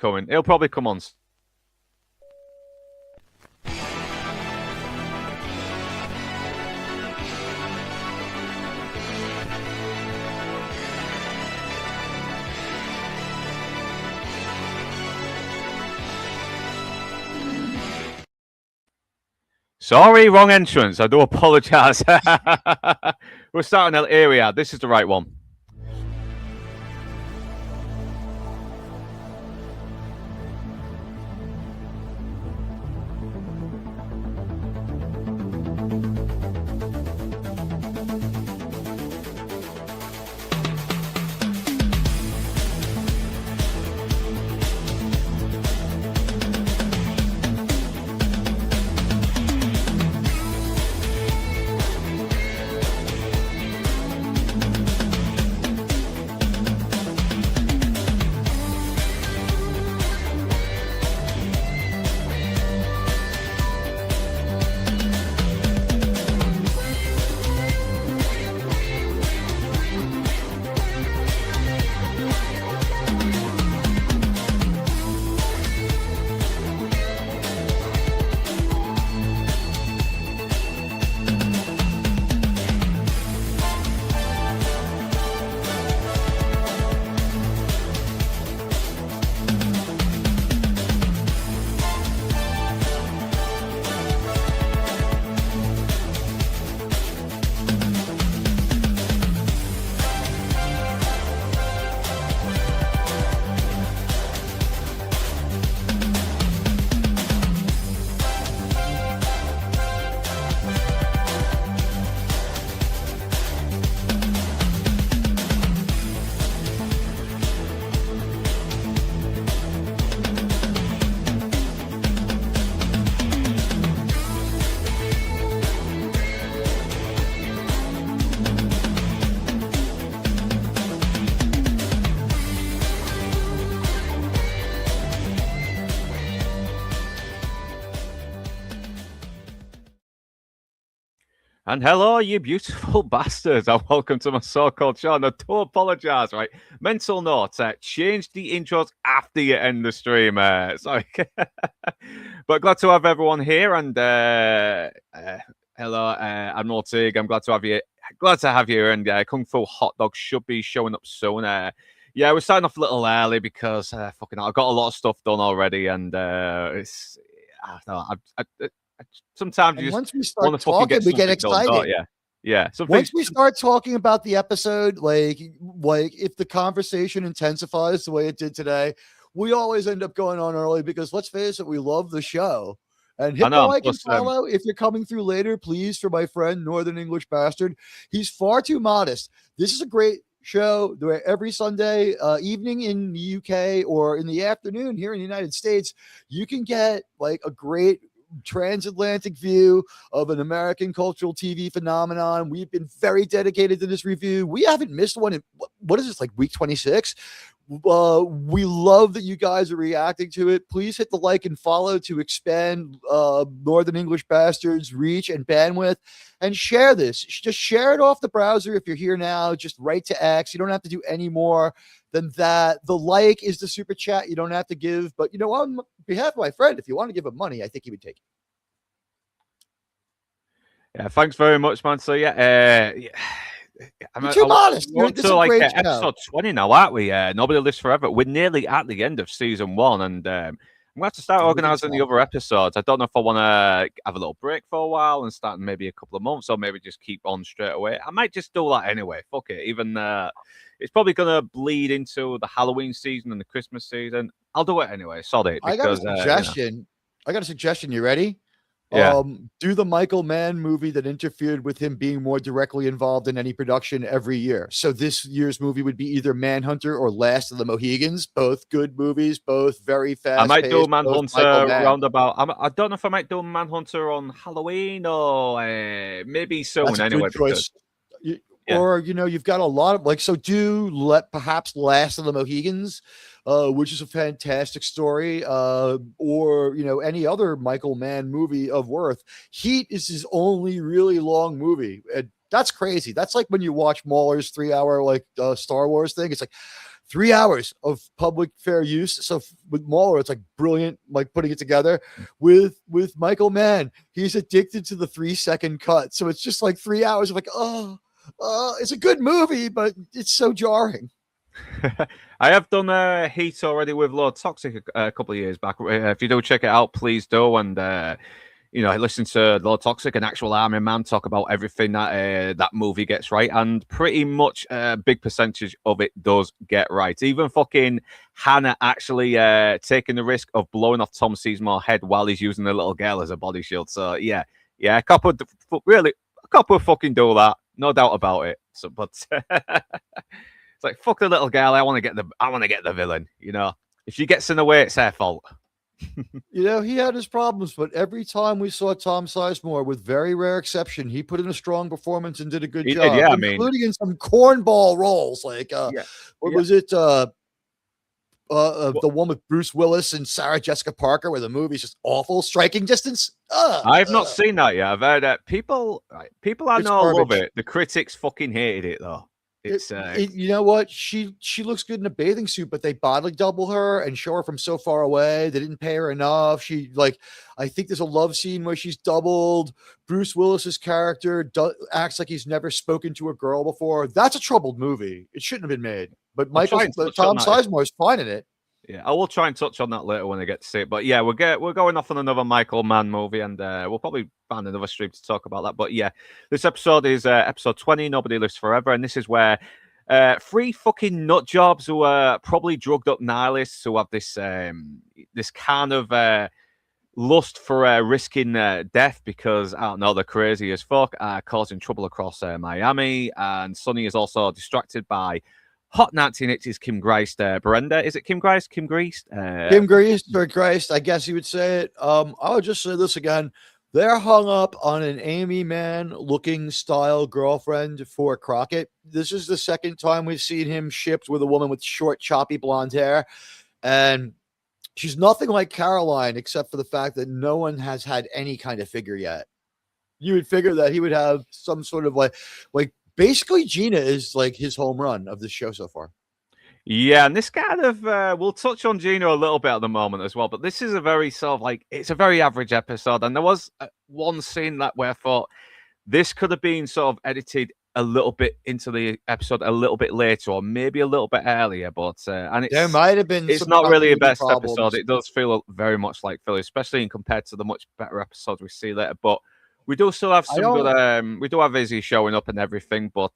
coming. He'll probably come on. Sorry, wrong entrance. I do apologise. We're starting here we are. This is the right one. And hello, you beautiful bastards, and welcome to my so-called show. And I do apologise, right? Mental note, change the intros after you end the stream. Sorry. But glad to have everyone here. And hello, I'm Ortig. I'm glad to have you. Glad to have you. And Kung Fu Hot Dog should be showing up soon. Yeah, we're starting off a little early because fucking I've got a lot of stuff done already. And it's, I don't know, sometimes you once we want start to fucking talking, get we get something done, excited. don't you? Yeah. Once we start talking about the episode, like if the conversation intensifies the way it did today, we always end up going on early because let's face it, we love the show. And hit the like and follow if you're coming through later, please, for my friend Northern English Bastard. He's far too modest. This is a great show every Sunday evening in the UK or in the afternoon here in the United States. You can get like a great transatlantic view of an American cultural TV phenomenon. We've been very dedicated to this review. We haven't missed one in what is this, like week 26? We love that you guys are reacting to it. Please hit the like and follow to expand Northern English Bastards reach and bandwidth, and share this. Just share it off the browser. If you're here now, just write to X. You don't have to do any more than that. The like is the super chat you don't have to give, but on behalf of my friend, if you want to give him money, I think he would take it. Yeah, thanks very much, man. So yeah, You're too modest. We're to like episode 20 now, aren't we? Nobody Lives Forever. We're nearly at the end of season 1, and I'm going to have to start organising the other episodes. I don't know if I want to have a little break for a while and start in maybe a couple of months, or maybe just keep on straight away. I might just do that anyway. Fuck it. Even it's probably going to bleed into the Halloween season and the Christmas season. I'll do it anyway. Sorry. I got a suggestion. I got a suggestion. You ready? Yeah. Do the Michael Mann movie that interfered with him being more directly involved in any production every year. So this year's movie would be either Manhunter or Last of the Mohegans. Both good movies, both very fast. I might do Manhunter roundabout. I don't know if I might do Manhunter on Halloween or maybe soon. That's anyway. Yeah. Or you've got a lot of perhaps Last of the Mohegans, which is a fantastic story, or any other Michael Mann movie of worth. Heat is his only really long movie, and that's crazy. That's like when you watch Mahler's 3-hour Star Wars thing. It's like 3 hours of public fair use. So with Mauler, it's like brilliant, like putting it together. With Michael Mann, he's addicted to the 3-second cut. So it's just like 3 hours of like, it's a good movie, but it's so jarring. I have done Heat already with Lord Toxic a couple of years back. If you do check it out, please do. And I listened to Lord Toxic, an actual army man, talk about everything that that movie gets right, and pretty much a big percentage of it does get right. Even fucking Hannah actually taking the risk of blowing off Tom Seamore's head while he's using the little girl as a body shield. So yeah, a couple fucking do that, no doubt about it. So, but it's like, fuck the little girl. I want to get the villain. If she gets in the way, it's her fault. He had his problems, but every time we saw Tom Sizemore, with very rare exception, he put in a strong performance and did a good job, including in some cornball roles. Like, was it? The one with Bruce Willis and Sarah Jessica Parker, where the movie's just awful. Striking Distance. I've not seen that yet. I've heard that people I know love it. The critics fucking hated it though. You know what? She looks good in a bathing suit, but they body double her and show her from so far away. They didn't pay her enough. I think there's a love scene where she's doubled. Bruce Willis's character acts like he's never spoken to a girl before. That's a troubled movie. It shouldn't have been made. But Tom Sizemore is fine in it. Yeah, I will try and touch on that later when I get to see it. But yeah, we're going off on another Michael Mann movie, and we'll probably find another stream to talk about that. But yeah, this episode is episode 20, Nobody Lives Forever, and this is where 3 fucking nut jobs who are probably drugged up nihilists who have this this kind of lust for risking death because, I don't know, they're crazy as fuck, causing trouble across Miami, and Sonny is also distracted by hot 1980s Kim Greist, Brenda. Is it Kim Greist? Kim Greist? Kim Greist or Greist, I guess you would say it. I would just say this again. They're hung up on an Amy Mann looking style girlfriend for Crockett. This is the second time we've seen him shipped with a woman with short, choppy blonde hair. And she's nothing like Caroline, except for the fact that no one has had any kind of figure yet. You would figure that he would have some sort of like basically, Gina is like his home run of the show so far. Yeah, and this kind of we'll touch on Gina a little bit at the moment as well. But this is a very sort of it's a very average episode, and there was one scene where I thought this could have been sort of edited a little bit into the episode a little bit later, or maybe a little bit earlier. But and there might have been. It's not really a best episode. It does feel very much like filler, especially in compared to the much better episodes we see later. But we do still have some good. We do have Izzy showing up and everything, but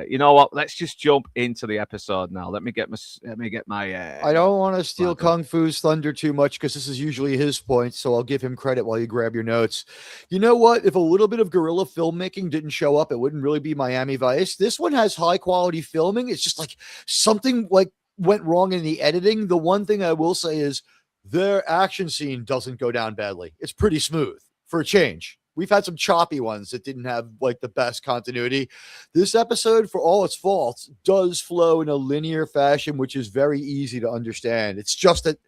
you know what? Let's just jump into the episode now. Let me get my. I don't want to steal Kung Fu's thunder too much because this is usually his point, so I'll give him credit while you grab your notes. You know what? If a little bit of guerrilla filmmaking didn't show up, it wouldn't really be Miami Vice. This one has high quality filming. It's just like something went wrong in the editing. The one thing I will say is their action scene doesn't go down badly. It's pretty smooth for a change. We've had some choppy ones that didn't have the best continuity. This episode, for all its faults, does flow in a linear fashion, which is very easy to understand. It's just that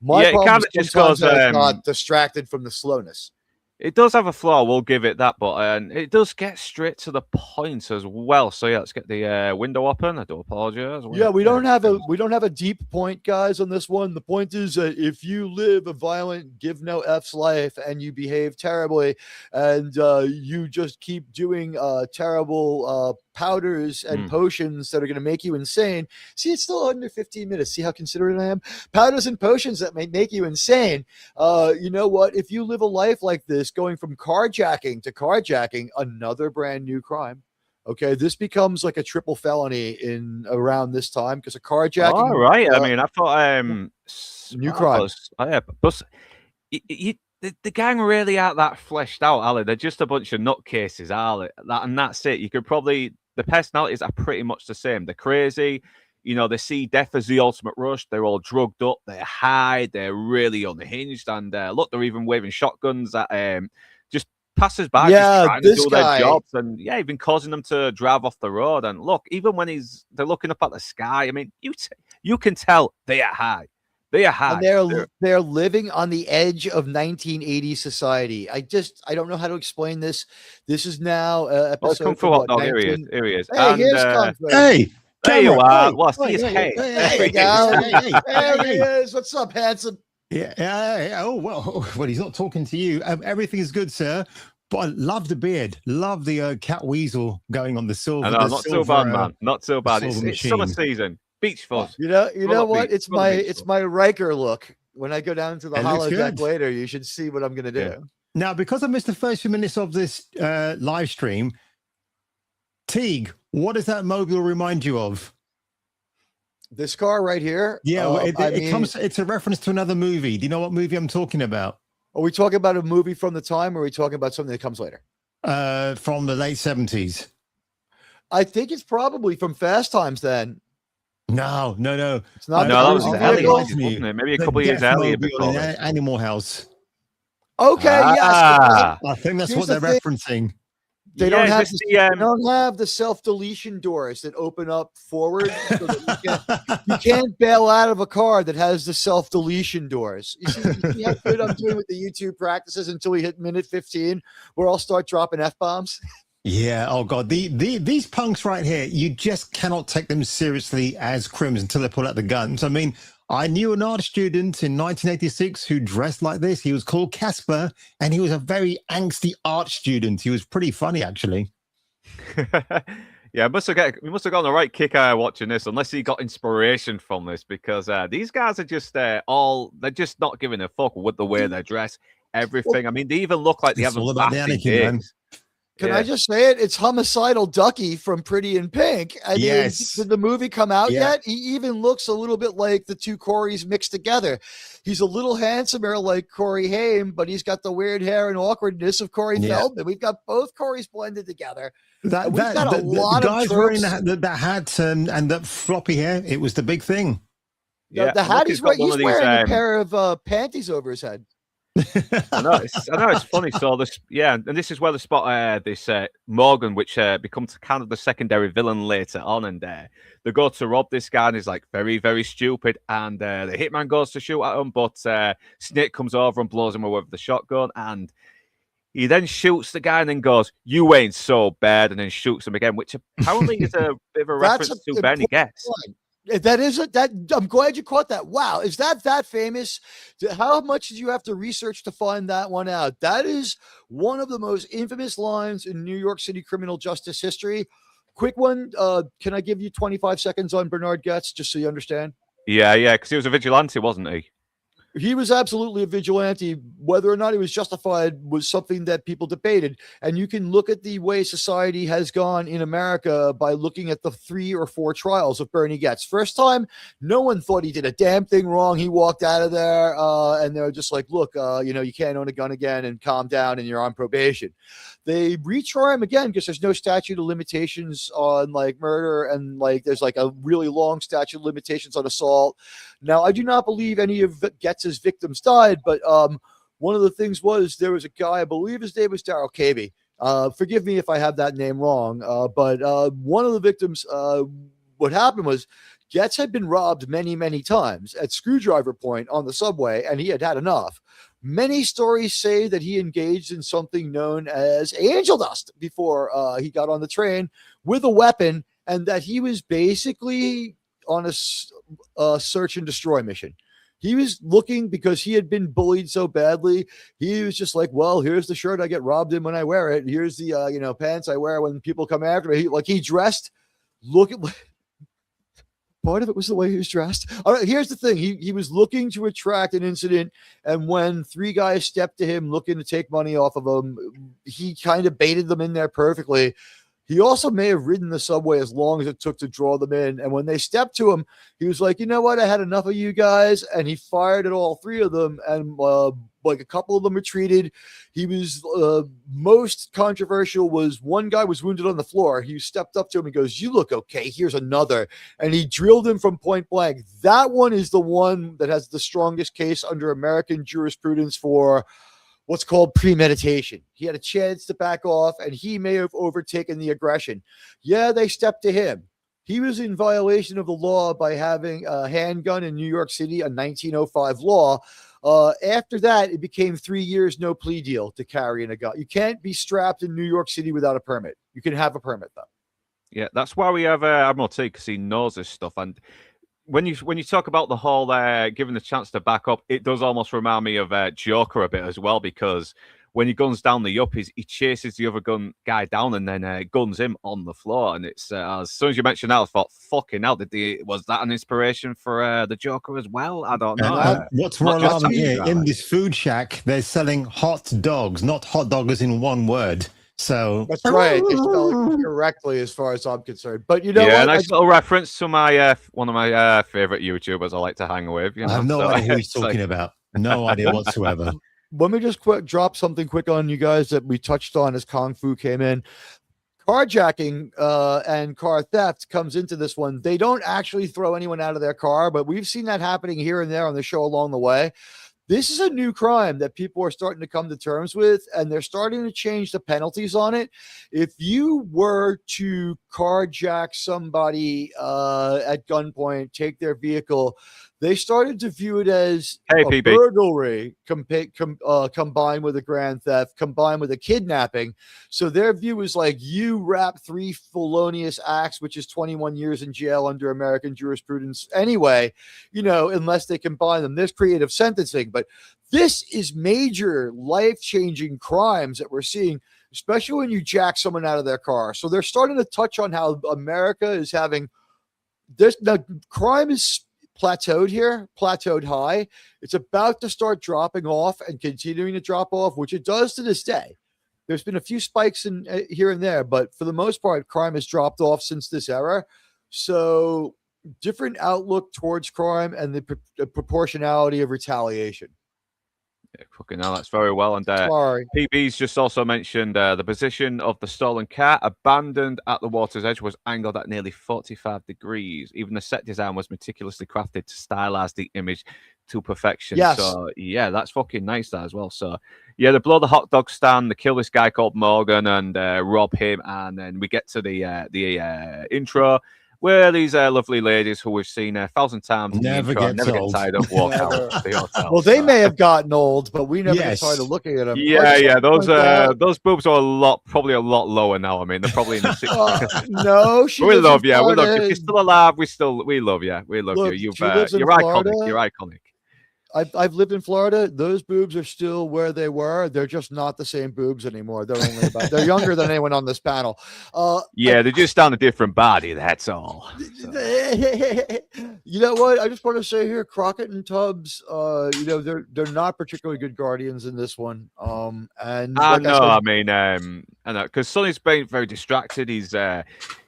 my problem is sometimes I got distracted from the slowness. It does have a flaw, we'll give it that, but it does get straight to the point as well. So yeah, let's get the window open. I do apologize. Yeah, we don't have a deep point, guys, on this one. The point is that if you live a violent, give no F's life, and you behave terribly, and you just keep doing terrible powders and potions that are going to make you insane. See, it's still under 15 minutes. See how considerate I am? Powders and potions that may make you insane. You know what? If you live a life like this, going from carjacking to carjacking, another brand new crime. Okay, this becomes like a triple felony in around this time because a carjacking. All right. I mean, I thought new crime. But the gang really aren't that fleshed out, are they? They're just a bunch of nutcases, are they? And that's it. You could probably, the personalities are pretty much the same. They're crazy. You know, they see death as the ultimate rush. They're all drugged up. They're high. They're really unhinged. And look, they're even waving shotguns at just passers-by, just trying to do their jobs. And yeah, even causing them to drive off the road. And look, even when they're looking up at the sky, I mean, you can tell they are high. They are high. And they're living on the edge of 1980s society. I don't know how to explain this. This is now episode. Kung Fu Hot Dog. Here he is. Hey, here's Kung Fu. Hey, There you are. What's his head? There you go. There he is. What's up, handsome? Yeah. Oh, well, he's not talking to you. Everything is good, sir. But I love the beard. Love the cat weasel going on the silver. No, not so bad, man. Not so bad. It's summer season. Beach fuzz. You know what? It's my Riker look. When I go down to the holodeck later, you should see what I'm going to do. Yeah. Now, because I missed the first few minutes of this live stream, Teague, what does that mobile remind you of? This car right here? Yeah, it's a reference to another movie. Do you know what movie I'm talking about? Are we talking about a movie from the time, or are we talking about something that comes later? From the late 70s. I think it's probably from Fast Times then. No. It's not. No, that was early, wasn't it? Maybe a couple of years earlier before. Animal House. Okay, yes. I think that's what they're referencing. They don't have the self-deletion doors that open up forward, so that you can't bail out of a car that has the self-deletion doors. You see how good I'm doing with the YouTube practices until we hit minute 15, where I'll start dropping F-bombs. Yeah. Oh God, these punks right here, you just cannot take them seriously as crims until they pull out the guns. I mean, I knew an art student in 1986 who dressed like this. He was called Casper, and he was a very angsty art student. He was pretty funny, actually. Yeah, we must have got on the right kick watching this, unless he got inspiration from this, because these guys are just they're just not giving a fuck with the way they dress, everything. I mean, they even look like they haven't bathed in days. Can I just say it? It's homicidal Ducky from Pretty in Pink. I mean, did the movie come out yet? He even looks a little bit like the two Corys mixed together. He's a little handsomer like Corey Haim, but he's got the weird hair and awkwardness of Corey Feldman. We've got both Corys blended together. The guys wearing that hat and that floppy hair, it was the big thing. Yeah, the hat he's wearing a pair of panties over his head. I know it's funny. So and this is where they spot this Morgan, which becomes kind of the secondary villain later on, and they go to rob this guy, and he's like very, very stupid, and the hitman goes to shoot at him, but Snake comes over and blows him away with the shotgun, and he then shoots the guy and then goes, "You ain't so bad," and then shoots him again, which apparently is a bit of a reference to Bernie Getz. That is that. I'm glad you caught that. Wow, is that famous? How much did you have to research to find that one out? That is one of the most infamous lines in New York City criminal justice history. Quick one. Can I give you 25 seconds on Bernard Getz, just so you understand? Yeah, because he was a vigilante, wasn't he? He was absolutely a vigilante. Whether or not he was justified was something that people debated. And you can look at the way society has gone in America by looking at the 3 or 4 trials of Bernie Getz. First time, no one thought he did a damn thing wrong. He walked out of there and they were just like, look, you can't own a gun again, and calm down, and you're on probation. They retry him again because there's no statute of limitations on like murder, and like there's like a really long statute of limitations on assault. Now, I do not believe any of Getz's victims died, but one of the things was there was a guy, I believe his name was Darrell Cabey. Forgive me if I have that name wrong, but one of the victims, what happened was Getz had been robbed many, many times at Screwdriver Point on the subway, and he had had enough. Many stories say that he engaged in something known as angel dust before he got on the train with a weapon, and that he was basically on a search and destroy mission. He was looking because he had been bullied so badly. He was just like, well, here's the shirt I get robbed in when I wear it. Here's the pants I wear when people come after me. He dressed. Look at part of it was the way he was dressed. All right, here's the thing. He was looking to attract an incident, and when 3 guys stepped to him looking to take money off of him, he kind of baited them in there perfectly. He also may have ridden the subway as long as it took to draw them in. And when they stepped to him, he was like, you know what? I had enough of you guys. And he fired at all 3 of them. And like a couple of them retreated. He was most controversial was one guy was wounded on the floor. He stepped up to him and goes, you look okay. Here's another. And he drilled him from point blank. That one is the one that has the strongest case under American jurisprudence for what's called premeditation. He had a chance to back off, and he may have overtaken the aggression. Yeah, they stepped to him. He was in violation of the law by having a handgun in New York City, a 1905 law. After that, it became 3 years, no plea deal to carrying a gun. You can't be strapped in New York City without a permit. You can have a permit, though. Yeah, that's why we have Admiral T, because he knows this stuff. And when you talk about the whole giving the chance to back up, it does almost remind me of Joker a bit as well, because when he guns down the yuppies, he chases the other guy down and then guns him on the floor. And it's as soon as you mentioned that, I thought, fucking hell, was that an inspiration for the Joker as well? I don't know. What's more alarming here, in this food shack, they're selling hot dogs, not hot doggers in one word. So that's right. It's spelled correctly as far as I'm concerned. But you know what? Nice little reference to my one of my favorite YouTubers I like to hang with. I have no idea who he's talking about. No idea whatsoever. Let me just drop something quick on you guys that we touched on as Kung Fu came in. Carjacking and car theft comes into this one. They don't actually throw anyone out of their car, but we've seen that happening here and there on the show along the way. This is a new crime that people are starting to come to terms with, and they're starting to change the penalties on it. If you were to carjack somebody at gunpoint, take their vehicle, they started to view it as a burglary combined with a grand theft, combined with a kidnapping. So their view is like, you wrap 3 felonious acts, which is 21 years in jail under American jurisprudence anyway, unless they combine them. There's creative sentencing, but this is major life-changing crimes that we're seeing, especially when you jack someone out of their car. So they're starting to touch on how America is having this. Now, crime is plateaued high. It's about to start dropping off and continuing to drop off, which it does to this day. There's been a few spikes in here and there, but for the most part, crime has dropped off since this era. So different outlook towards crime and the proportionality of retaliation. Yeah, fucking hell, that's very well. And PB's just also mentioned the position of the stolen car, abandoned at the water's edge, was angled at nearly 45 degrees. Even the set design was meticulously crafted to stylize the image to perfection. Yes. So yeah, that's fucking nice, that as well. So yeah, they blow the hot dog stand, they kill this guy called Morgan and rob him, and then we get to the intro, where these lovely ladies who we've seen 1,000 times never get tired of walk out of the hotel. Well, they may have gotten old, but we never get tired of looking at them. Yeah. Those boobs are probably a lot lower now. I mean, they're probably in the 60s. No, we love you. We love you. If you're still alive, we love you. We love you. You're iconic. You're iconic. I've lived in Florida. Those boobs are still where they were. They're just not the same boobs anymore. They're younger than anyone on this panel. They're just on a different body. That's all. So. You know what? I just want to say here, Crockett and Tubbs, they're not particularly good guardians in this one. And I know, because Sonny's been very distracted. He's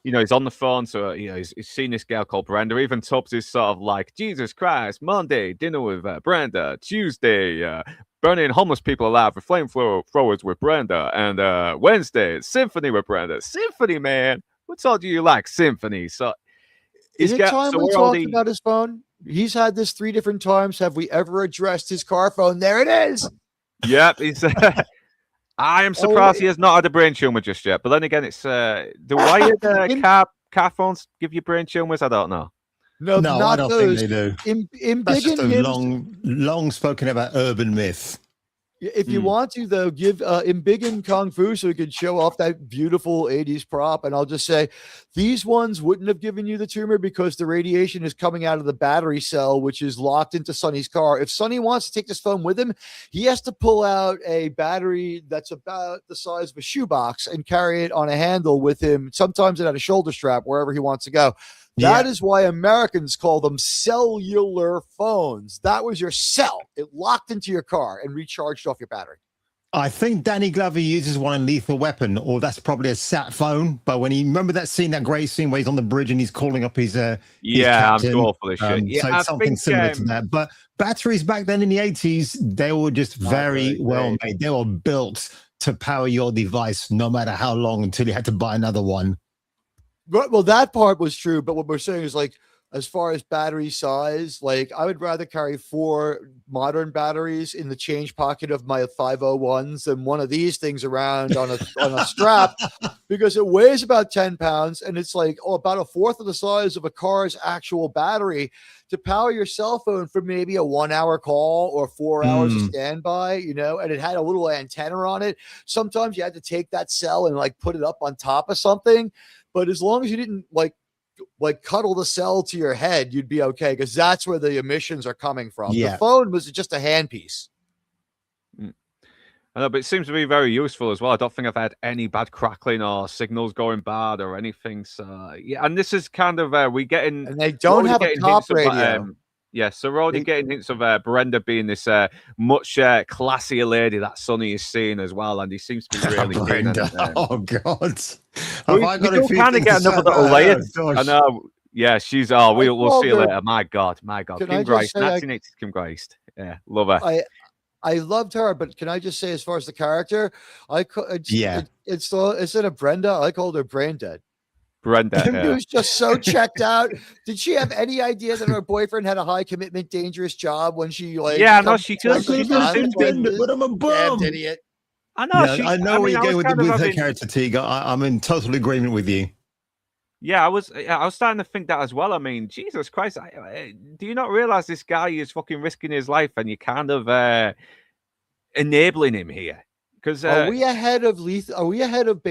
he's on the phone, so he's seen this girl called Brenda. Even Tubbs is sort of like, Jesus Christ, Monday, dinner with Brenda. Tuesday, burning homeless people alive with flamethrowers with Brenda. And Wednesday, symphony with Brenda. Symphony, man. What all do you like? Symphony. So is it time we talked about his phone? He's had this 3 different times. Have we ever addressed his car phone? There it is. Yep. I am surprised he has not had a brain tumor just yet. But then again, it's the wired car phones give you brain tumors. I don't know. No, I don't think they do. That's just a Embiggen long spoken about urban myth. If you want to, though, give Embiggen Kung Fu so we could show off that beautiful 80s prop. And I'll just say these ones wouldn't have given you the tumor because the radiation is coming out of the battery cell, which is locked into Sonny's car. If Sonny wants to take this phone with him, he has to pull out a battery that's about the size of a shoebox and carry it on a handle with him, sometimes it at a shoulder strap, wherever he wants to go. That is why Americans call them cellular phones. That was your cell. It locked into your car and recharged off your battery. I think Danny Glover uses one in Lethal Weapon, or that's probably a sat phone. But when remember that scene, that great scene where he's on the bridge and he's calling up his I'm too old for this shit. So it's something similar to that. But batteries back then in the 80s, they were just very well made. They were built to power your device no matter how long until you had to buy another one. Well, that part was true, but what we're saying is, like, as far as battery size, like, I would rather carry 4 modern batteries in the change pocket of my 501s than one of these things around on a strap, because it weighs about 10 pounds and it's like about a fourth of the size of a car's actual battery to power your cell phone for maybe a 1-hour call or 4 hours of standby, and it had a little antenna on it. Sometimes you had to take that cell and like put it up on top of something. but as long as you didn't like cuddle the cell to your head, you'd be okay, because that's where the emissions are coming from. Yeah. The phone was just a handpiece. I know, but it seems to be very useful as well. I don't think I've had any bad crackling or signals going bad or anything. So yeah, and this is kind of we getting, and they don't have a top radio. So we're already getting hints of Brenda being this much classier lady that Sonny is seeing as well, and he seems to be really Brenda. Oh God, we do kind of get another little layer. I know. Yeah, she's. Oh, we'll see you later. My God. Kim Grace, 1980s Kim Grace. Yeah, love her. I loved her, but can I just say, as far as the character, instead of Brenda, I called her Brain Dead. Brenda, She was just so checked out. Did she have any idea that her boyfriend had a high commitment, dangerous job when she like? Yeah, no, she could. But I'm a bum. Idiot. I know. Yeah, I know where you're going with her character, Teague. I'm in total agreement with you. Yeah, I was starting to think that as well. I mean, Jesus Christ, do you not realize this guy is fucking risking his life, and you're kind of enabling him here? Because are we ahead of Are we ahead of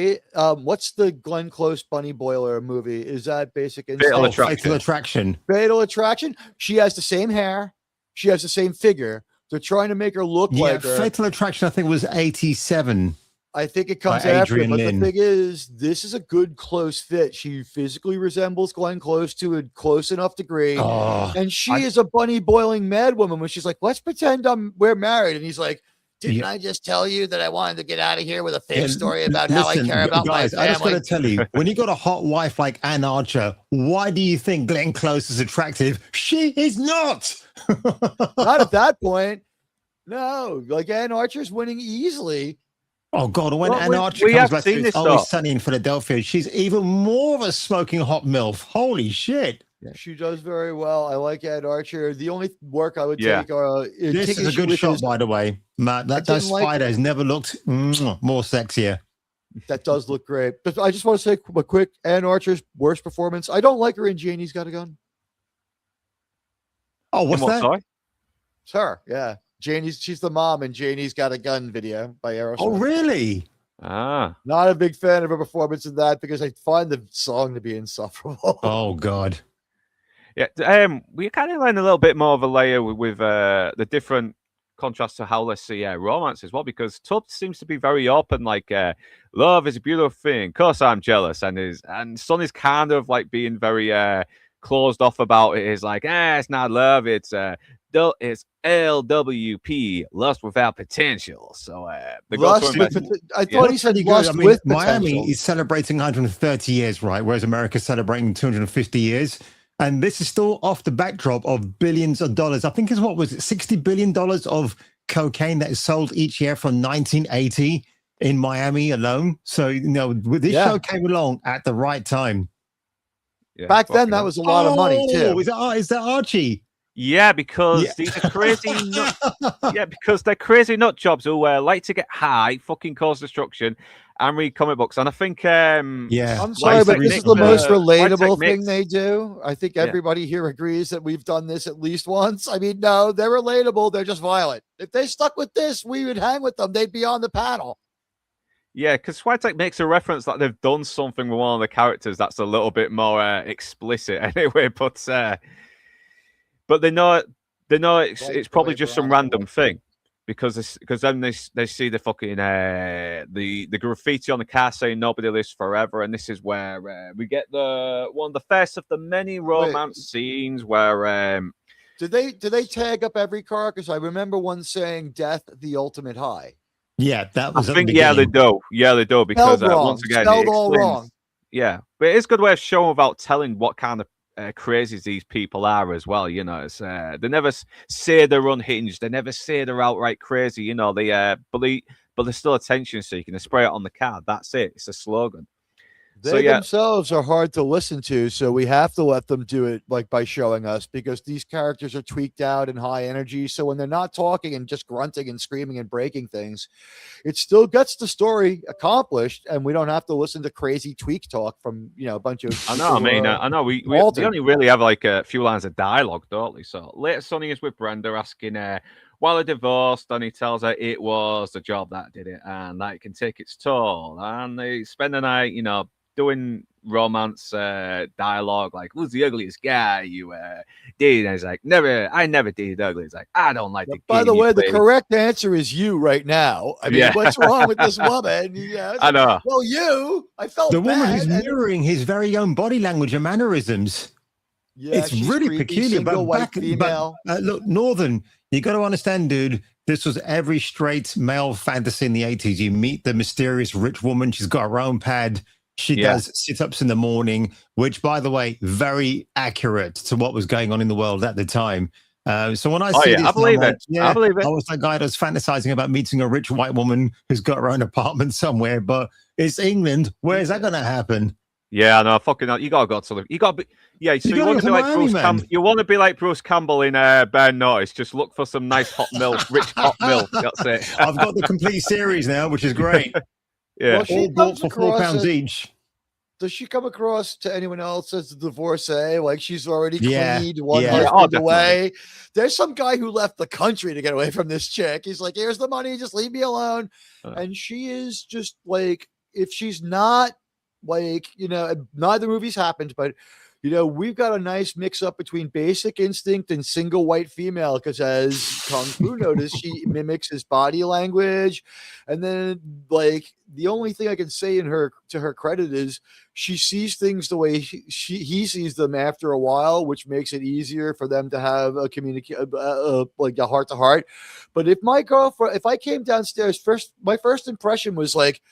what's the Glenn Close Bunny Boiler movie? Is that Basic Instinct? Fatal Attraction. Fatal Attraction. She has the same hair. She has the same figure. They're trying to make her look like her. Fatal Attraction, I think, was 87. I think it comes after it, but the thing is, this is a good close fit. She physically resembles Glenn Close to a close enough degree, and she is a bunny boiling mad woman. When she's like, "Let's pretend we're married," and he's like, "Didn't I just tell you that I wanted to get out of here with a fake story about how I care about my family?" I just got to tell you, when you got a hot wife like Ann Archer, why do you think Glenn Close is attractive? She is not. Not at that point. No, like Ann Archer's winning easily. Oh God! When Ann Archer comes back to It's Always Sunny in Philadelphia, she's even more of a smoking hot MILF. Holy shit! Yeah. She does very well. I like Ann Archer. The only work I would take this is a good shot, by the way, Matt. That spider has never looked more sexier. That does look great. But I just want to say a quick Ann Archer's worst performance. I don't like her in Janie's Got a Gun. Oh, what's that? Sorry? It's her. Yeah. She's the mom in Janie's Got a Gun video by Aerosmith. Oh, really? Not a big fan of her performance in that, because I find the song to be insufferable. Oh God. Yeah. We kind of learn a little bit more of a layer with the different contrast to how they see romance as well, because Tubbs seems to be very open, like love is a beautiful thing. Of course I'm jealous, and Sonny's kind of like being very closed off about it. Is like, it's not love, it's LWP, lust without potential. So I thought he said lust with Miami potential. is celebrating 130 years, right? Whereas America's celebrating 250 years. And this is still off the backdrop of billions of dollars. I think it's $60 billion of cocaine that is sold each year from 1980 in Miami alone. So, this show came along at the right time. Yeah, back then, that was a lot of money too. Is that Archie? Yeah, because these are crazy. Because they're crazy nut jobs who like to get high, fucking cause destruction, and read comic books. And I think, I'm sorry, but this is the most relatable thing they do. I think everybody here agrees that we've done this at least once. I mean, no, they're relatable. They're just violent. If they stuck with this, we would hang with them. They'd be on the panel. Yeah, because Switek makes a reference that they've done something with one of the characters that's a little bit more explicit anyway, but they know it's probably just some random thing, because then they see the fucking the graffiti on the car saying nobody lives forever, and this is where we get one of the first of the many romance scenes where did they tag up every car? Because I remember one saying "Death, the ultimate high." Yeah, that was. I think they do. Yeah, they do, because once again, spelled all wrong. Yeah, but it's a good way of showing without telling what kind of crazies these people are as well. It's they never say they're unhinged. They never say they're outright crazy. They but they're still attention seeking. They spray it on the card. That's it. It's a slogan. They themselves are hard to listen to, so we have to let them do it by showing us, because these characters are tweaked out and high energy. So when they're not talking and just grunting and screaming and breaking things, it still gets the story accomplished, and we don't have to listen to crazy tweak talk from a bunch of. I know. I know. We only really have like a few lines of dialogue, don't we? So later, Sonny is with Brenda asking while they're divorced, and he tells her it was the job that did it, and that it can take its toll, and they spend the night, doing romance dialogue, like, who's the ugliest guy you did? And he's like, I never dated ugly. He's like, I don't like the By the way, the correct answer is you right now. I mean, what's wrong with this woman? Yeah, I know. Well, I felt the woman bad, who's mirroring his very own body language and mannerisms. Yeah, it's really creepy, peculiar. Single white female. Look, Northern, you got to understand, dude. This was every straight male fantasy in the 80s. You meet the mysterious rich woman. She's got her own pad. She does sit-ups in the morning, which, by the way, very accurate to what was going on in the world at the time. So when I see this, I believe it. I believe it. I was that guy that was fantasizing about meeting a rich white woman who's got her own apartment somewhere, but it's England. Where is that going to happen? Yeah, no, fucking hell. You gotta go to the. You gotta be. Yeah, so you want to be like Bruce Campbell. You want to be like Bruce Campbell in Burn Notice. Just look for some nice hot milk, rich hot milk. That's it. I've got the complete series now, which is great. Yeah, well, all bought for £4 each. Does she come across to anyone else as a divorcee? Like she's already cleaned one husband away. There's some guy who left the country to get away from this chick. He's like, here's the money, just leave me alone. And she is just like, if she's not like, neither movie's happened, but we've got a nice mix up between Basic Instinct and Single White Female, because as Kung Fu noticed, she mimics his body language. And then like the only thing I can say to her credit is she sees things the way he sees them after a while, which makes it easier for them to have a like a heart to heart. But if I came downstairs my first impression was like,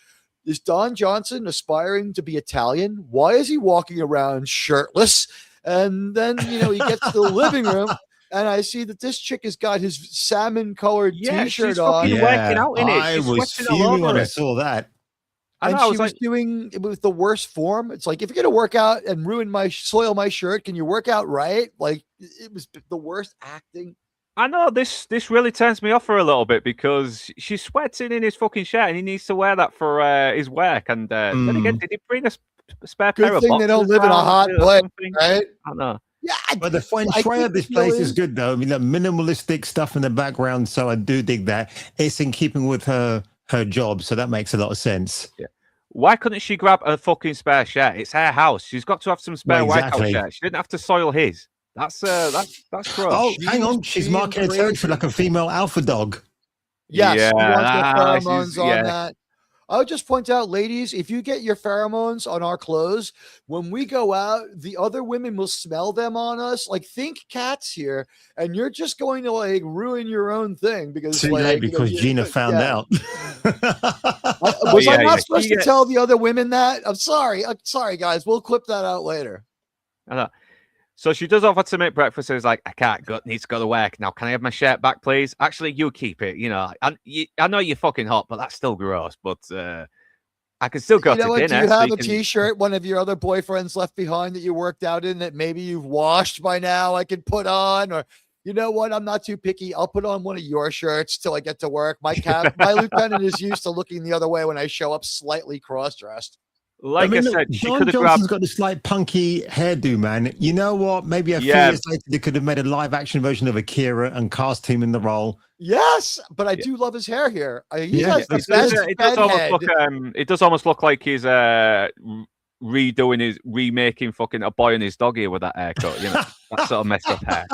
is Don Johnson aspiring to be Italian? Why is he walking around shirtless? And then, he gets to the living room and I see that this chick has got his salmon-colored T-shirt on. Working out in it. I was fuming when I saw that. And she was doing it with the worst form. It's like, if you're going to work out and soil my shirt, can you work out right? Like, it was the worst acting. I know this really turns me off for a little bit because she's sweating in his fucking shirt and he needs to wear that for his work. And then again, did he bring a spare pair of boxers? Good thing they don't live in a hot place, right? I know. Yeah, but the feng shui of this place is good, though. I mean, the minimalistic stuff in the background, so I do dig that. It's in keeping with her job, so that makes a lot of sense. Yeah. Why couldn't she grab a fucking spare shirt? It's her house. She's got to have some spare white house shirt. She didn't have to soil his. That's gross. Oh, hang on. She's marking a territory like a female alpha dog. Yes, she wants the pheromones on that. I would just point out, ladies, if you get your pheromones on our clothes, when we go out, the other women will smell them on us. Like, think cats here, and you're just going to like ruin your own thing because too late because Gina found out. Was I not supposed to tell the other women that? I'm sorry, guys. We'll clip that out later. I know. So she does offer to make breakfast. It's like, I can't go, need to go to work now. Can I have my shirt back, please? Actually, you keep it. I know you're fucking hot, but that's still gross. But I can still go to dinner. Do you have a T-shirt one of your other boyfriends left behind that you worked out in that maybe you've washed by now? I can put on, or you know what? I'm not too picky. I'll put on one of your shirts till I get to work. My lieutenant is used to looking the other way when I show up slightly cross-dressed. Like I said, she could have Johnson's got this like punky hairdo, man. You know what? Maybe a few years later, they could have made a live action version of Akira and cast him in the role. Yes, but I do love his hair here. It does almost look like he's remaking fucking A Boy and His Dog here with that haircut. That sort of messed up hair.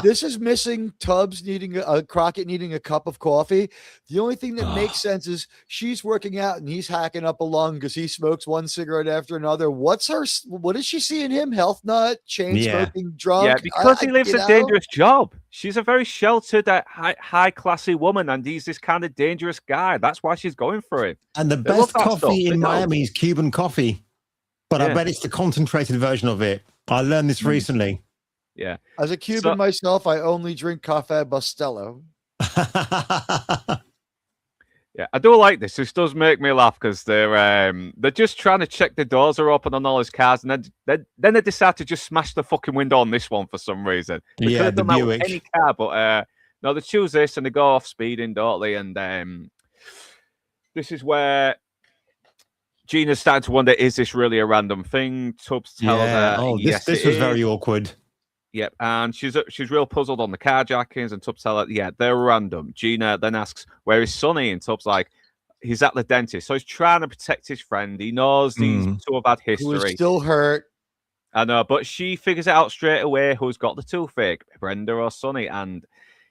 This is missing Tubbs needing Crockett needing a cup of coffee. The only thing that makes sense is she's working out and he's hacking up a lung because he smokes one cigarette after another. What does she see in him? Health nut, chain smoking, drunk? Yeah, because he lives a dangerous job. She's a very sheltered, high classy woman, and he's this kind of dangerous guy. That's why she's going for it. And the best coffee in Miami is Cuban coffee, but I bet it's the concentrated version of it. I learned this recently. Yeah. As a Cuban myself, I only drink Cafe Bustelo. Yeah, I do like this. This does make me laugh because they're just trying to check the doors are open on all his cars, and then they decide to just smash the fucking window on this one for some reason. They could have done that with any car, but no, they choose this and they go off speeding, don't they? And this is where Gina's starting to wonder: is this really a random thing? Tubbs tells her, this was very awkward. Yep, and she's real puzzled on the carjackings, and Tubbs tell her, they're random. Gina then asks, where is Sonny? And Tubbs like, he's at the dentist, so he's trying to protect his friend. He knows these two have had history. Who is still hurt. I know, but she figures it out straight away who's got the toothache, Brenda or Sonny, and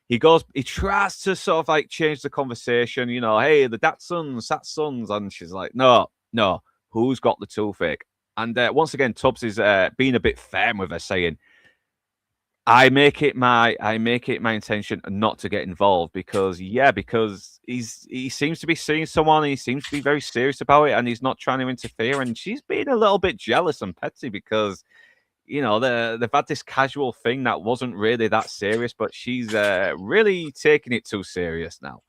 he tries to sort of like change the conversation, you know, hey, that's sons, and she's like, no, who's got the toothache? And once again, Tubbs is being a bit firm with her, saying, I make it my intention not to get involved because he seems to be seeing someone, he seems to be very serious about it, and he's not trying to interfere. And she's being a little bit jealous and petty because, you know, they've had this casual thing that wasn't really that serious, but she's really taking it too serious now.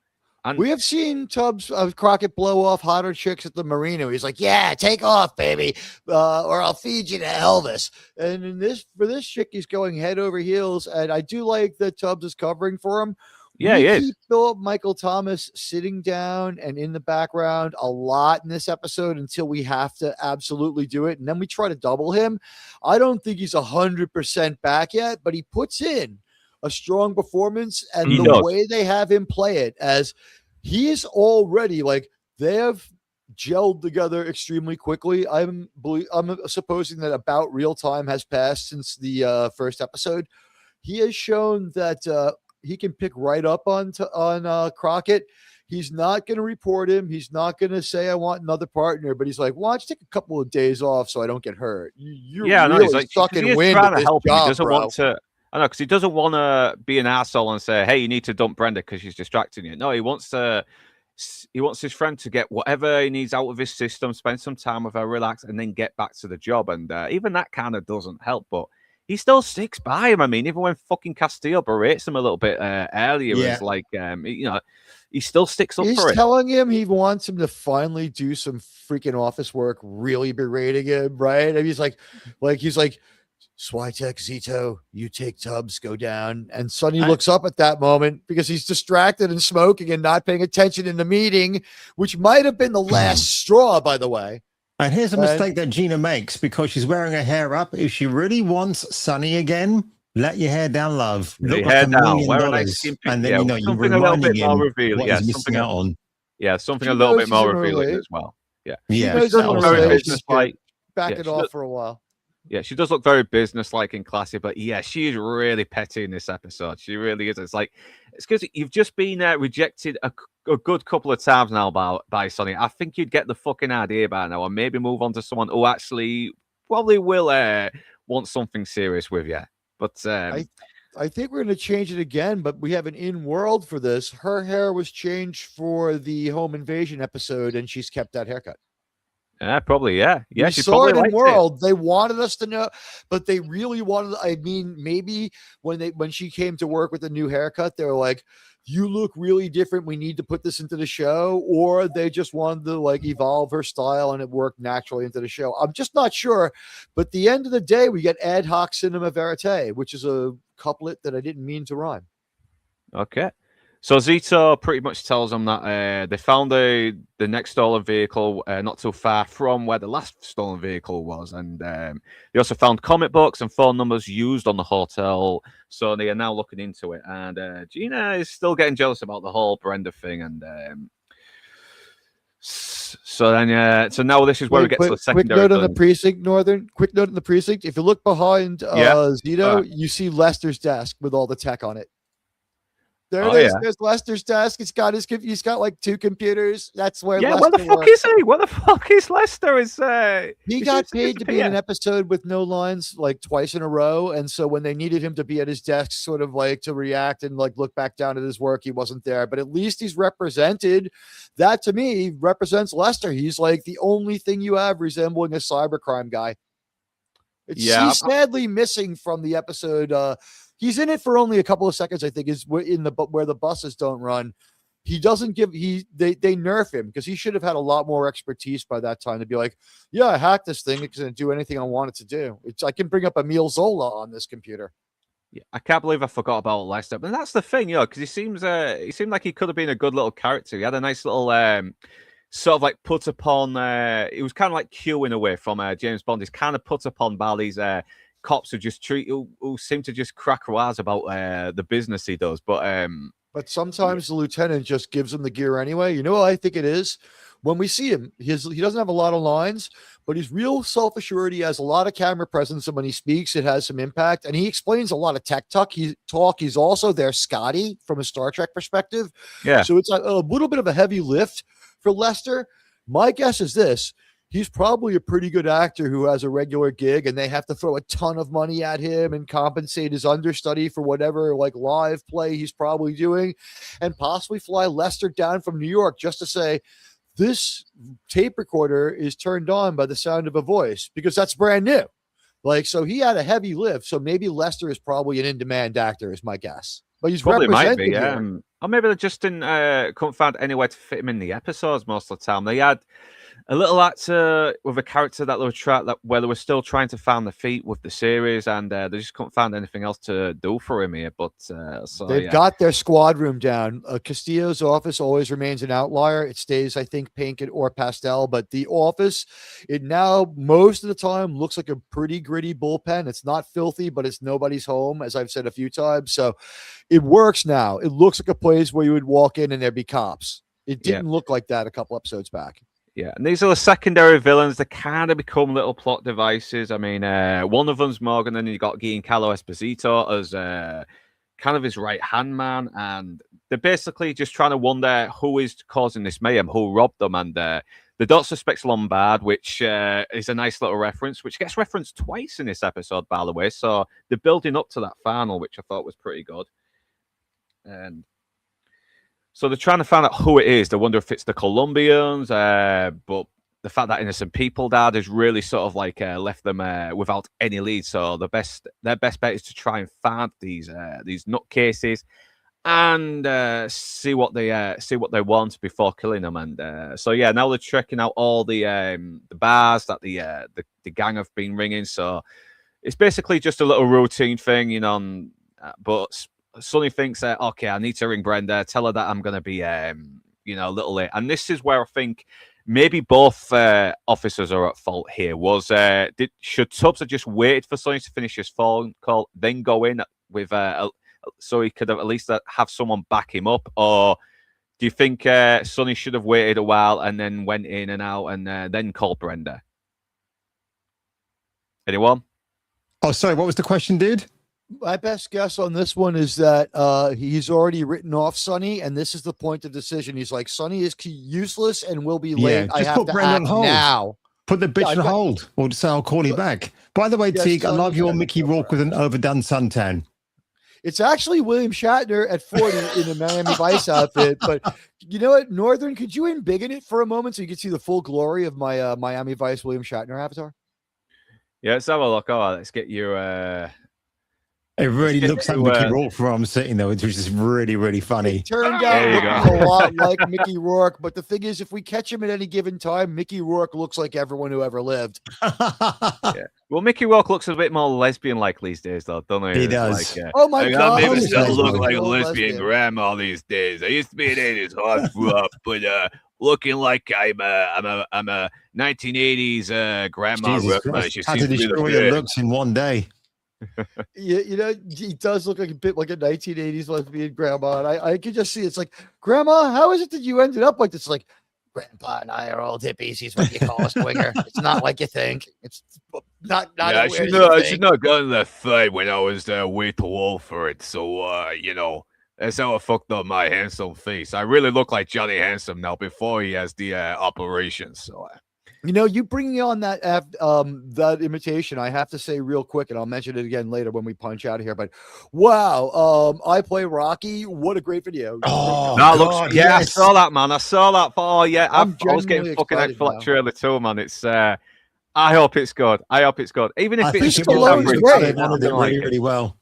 And we have seen Tubbs Crockett blow off hotter chicks at the marina. He's like, yeah, take off, baby, or I'll feed you to Elvis. And for this chick, he's going head over heels. And I do like that Tubbs is covering for him. Yeah, he is. Philip Michael Thomas sitting down and in the background a lot in this episode until we have to absolutely do it. And then we try to double him. I don't think he's 100% back yet, but he puts in a strong performance, and the way they have him play it, as he is already like, they have gelled together extremely quickly. I'm supposing that about real time has passed since the first episode. He has shown that he can pick right up on Crockett. He's not going to report him. He's not going to say, I want another partner, but he's like, why don't you take a couple of days off so I don't get hurt? You're really like, sucking wind trying to this help job, him. He doesn't bro. want to. I know, because he doesn't want to be an asshole and say, hey, you need to dump Brenda because she's distracting you. No, he wants his friend to get whatever he needs out of his system, spend some time with her, relax, and then get back to the job. And even that kind of doesn't help, but he still sticks by him. I mean, even when fucking Castillo berates him a little bit earlier, it's like, you know, he still sticks up for it. He's telling him he wants him to finally do some freaking office work, really berating him, right? And he's like, Switek, Zito, you take Tubbs, go down. And Sonny looks up at that moment because he's distracted and smoking and not paying attention in the meeting, which might have been the last straw, by the way. And here's a mistake that Gina makes because she's wearing her hair up. If she really wants Sonny again, let your hair down, love. Look like $1 million. And then, you know, you're something a little bit more what revealing. he's missing out on. Yeah, something a little bit more revealing as well. Yeah. She does look very business-like. Back it off for a while. Yeah, she does look very business-like and classy, but yeah, she is really petty in this episode. She really is. It's like, it's because you've just been rejected a good couple of times now by Sonny. I think you'd get the fucking idea by now, and maybe move on to someone who actually probably will want something serious with you. But I think we're going to change it again, but we have an in-world for this. Her hair was changed for the home invasion episode, and she's kept that haircut. Yeah, probably. Yeah. We she saw probably it in World. They wanted us to know, but they really wanted. I mean, maybe when she came to work with the new haircut, they were like, "You look really different. We need to put this into the show," or they just wanted to like evolve her style and it worked naturally into the show. I'm just not sure. But at the end of the day, we get ad hoc cinema verite, which is a couplet that I didn't mean to rhyme. Okay. So Zito pretty much tells them that they found the next stolen vehicle not too far from where the last stolen vehicle was. And they also found comic books and phone numbers used on the hotel. So they are now looking into it. And Gina is still getting jealous about the whole Brenda thing. And so now this is where we get to the secondary. Quick note on the precinct, Northern. Quick note on the precinct. If you look behind Zito, you see Lester's desk with all the tech on it. There it is. There's Lester's desk. He's got like 2 computers. That's where. Yeah, Lester where the fuck is he? Where the fuck is Lester? He got paid to be in an episode with no lines like twice in a row, and so when they needed him to be at his desk, sort of like to react and like look back down at his work, he wasn't there. But at least he's represented. That to me represents Lester. He's like the only thing you have resembling a cybercrime guy. He's sadly missing from the episode. He's in it for only a couple of seconds, I think, is in the where the buses don't run. He doesn't give they nerf him because he should have had a lot more expertise by that time to be like, yeah, I hacked this thing. It's going to do anything I want it to do. I can bring up Emile Zola on this computer. Yeah, I can't believe I forgot about Lester. But that's the thing, because he seemed like he could have been a good little character. He had a nice little sort of like put upon. It was kind of like Q in a way from James Bond. He's kind of put upon by these cops who seem to just crack wise about the business he does. But But sometimes the lieutenant just gives him the gear anyway. You know what I think it is? When we see him, he doesn't have a lot of lines, but he's real self-assured. He has a lot of camera presence, and when he speaks, it has some impact. And he explains a lot of tech talk. He's also their Scotty from a Star Trek perspective. Yeah. So it's a little bit of a heavy lift for Lester. My guess is this. He's probably a pretty good actor who has a regular gig, and they have to throw a ton of money at him and compensate his understudy for whatever like live play he's probably doing, and possibly fly Lester down from New York just to say, this tape recorder is turned on by the sound of a voice, because that's brand new. Like, so he had a heavy lift. So maybe Lester is probably an in-demand actor is my guess, but he's probably might be. Here. Or maybe they just couldn't find anywhere to fit him in the episodes most of the time. They had a little actor with a character that they were where they were still trying to find the feet with the series, and they just couldn't find anything else to do for him here. But they've got their squad room down. Castillo's office always remains an outlier. It stays, I think, pink or pastel, but the office, it now most of the time looks like a pretty gritty bullpen. It's not filthy, but it's nobody's home, as I've said a few times. So it works now. It looks like a place where you would walk in and there'd be cops. It didn't look like that a couple episodes back. Yeah, and these are the secondary villains that kind of become little plot devices. I mean, one of them's Morgan, and you got Giancarlo Esposito as kind of his right-hand man, and they're basically just trying to wonder who is causing this mayhem, who robbed them, and they don't suspect Lombard, which is a nice little reference, which gets referenced twice in this episode, by the way, so they're building up to that final, which I thought was pretty good. And so they're trying to find out who it is. They wonder if it's the Colombians, but the fact that innocent people died has really sort of like left them without any lead. So their best bet is to try and find these nutcases and see what they want before killing them. And so yeah, now they're checking out all the bars that the gang have been ringing. So it's basically just a little routine thing, you know. But Sonny thinks, okay, I need to ring Brenda, tell her that I'm going to be, a little late. And this is where I think maybe both officers are at fault here. Should Tubbs have just waited for Sonny to finish his phone call, then go in with, so he could have at least have someone back him up? Or do you think Sonny should have waited a while and then went in and out and then called Brenda? Anyone? Oh, sorry, what was the question, dude? My best guess on this one is that he's already written off Sonny, and this is the point of decision. He's like, Sonny is useless and will be late. I have to act now. Put the bitch on hold, or just say I'll call you back. By the way, Teague, I love your Mickey Rourke with an overdone suntan. It's actually William Shatner at 40 in a Miami Vice outfit. But you know what, Northern, could you embiggen it for a moment so you can see the full glory of my Miami Vice William Shatner avatar? Yeah, let's have a look. Oh, let's get you... It really looks like Mickey Rourke where I'm sitting there, which is really, really funny. It turned out a lot like Mickey Rourke, but the thing is, if we catch him at any given time, Mickey Rourke looks like everyone who ever lived. Yeah. Well, Mickey Rourke looks a bit more lesbian-like these days, though, don't he? He does. Like, oh my God! Maybe still look like a lesbian grandma these days. I used to be an 80s heartthrob, but looking like I'm a 1980s grandma. How to destroy your looks in one day. Yeah, you know, he does look like a bit like a 1980s lesbian grandma, and I could just see it's like, Grandma, how is it that you ended up like this? Like, Grandpa and I are old hippies. He's what you call a swinger. It's not like you think. It's not. Yeah, I should not got in that fight when I was way too old for it. So that's how I fucked up my handsome face. I really look like Johnny Handsome now before he has the operation. So. You know, you bringing on that imitation, I have to say real quick, and I'll mention it again later when we punch out of here. But wow, I Play Rocky. What a great video! Oh, God, yes. I saw that, man. I saw that. Oh yeah, I was getting fucking hyped for that trailer too, man. It's. I hope it's good. Even if it's really well.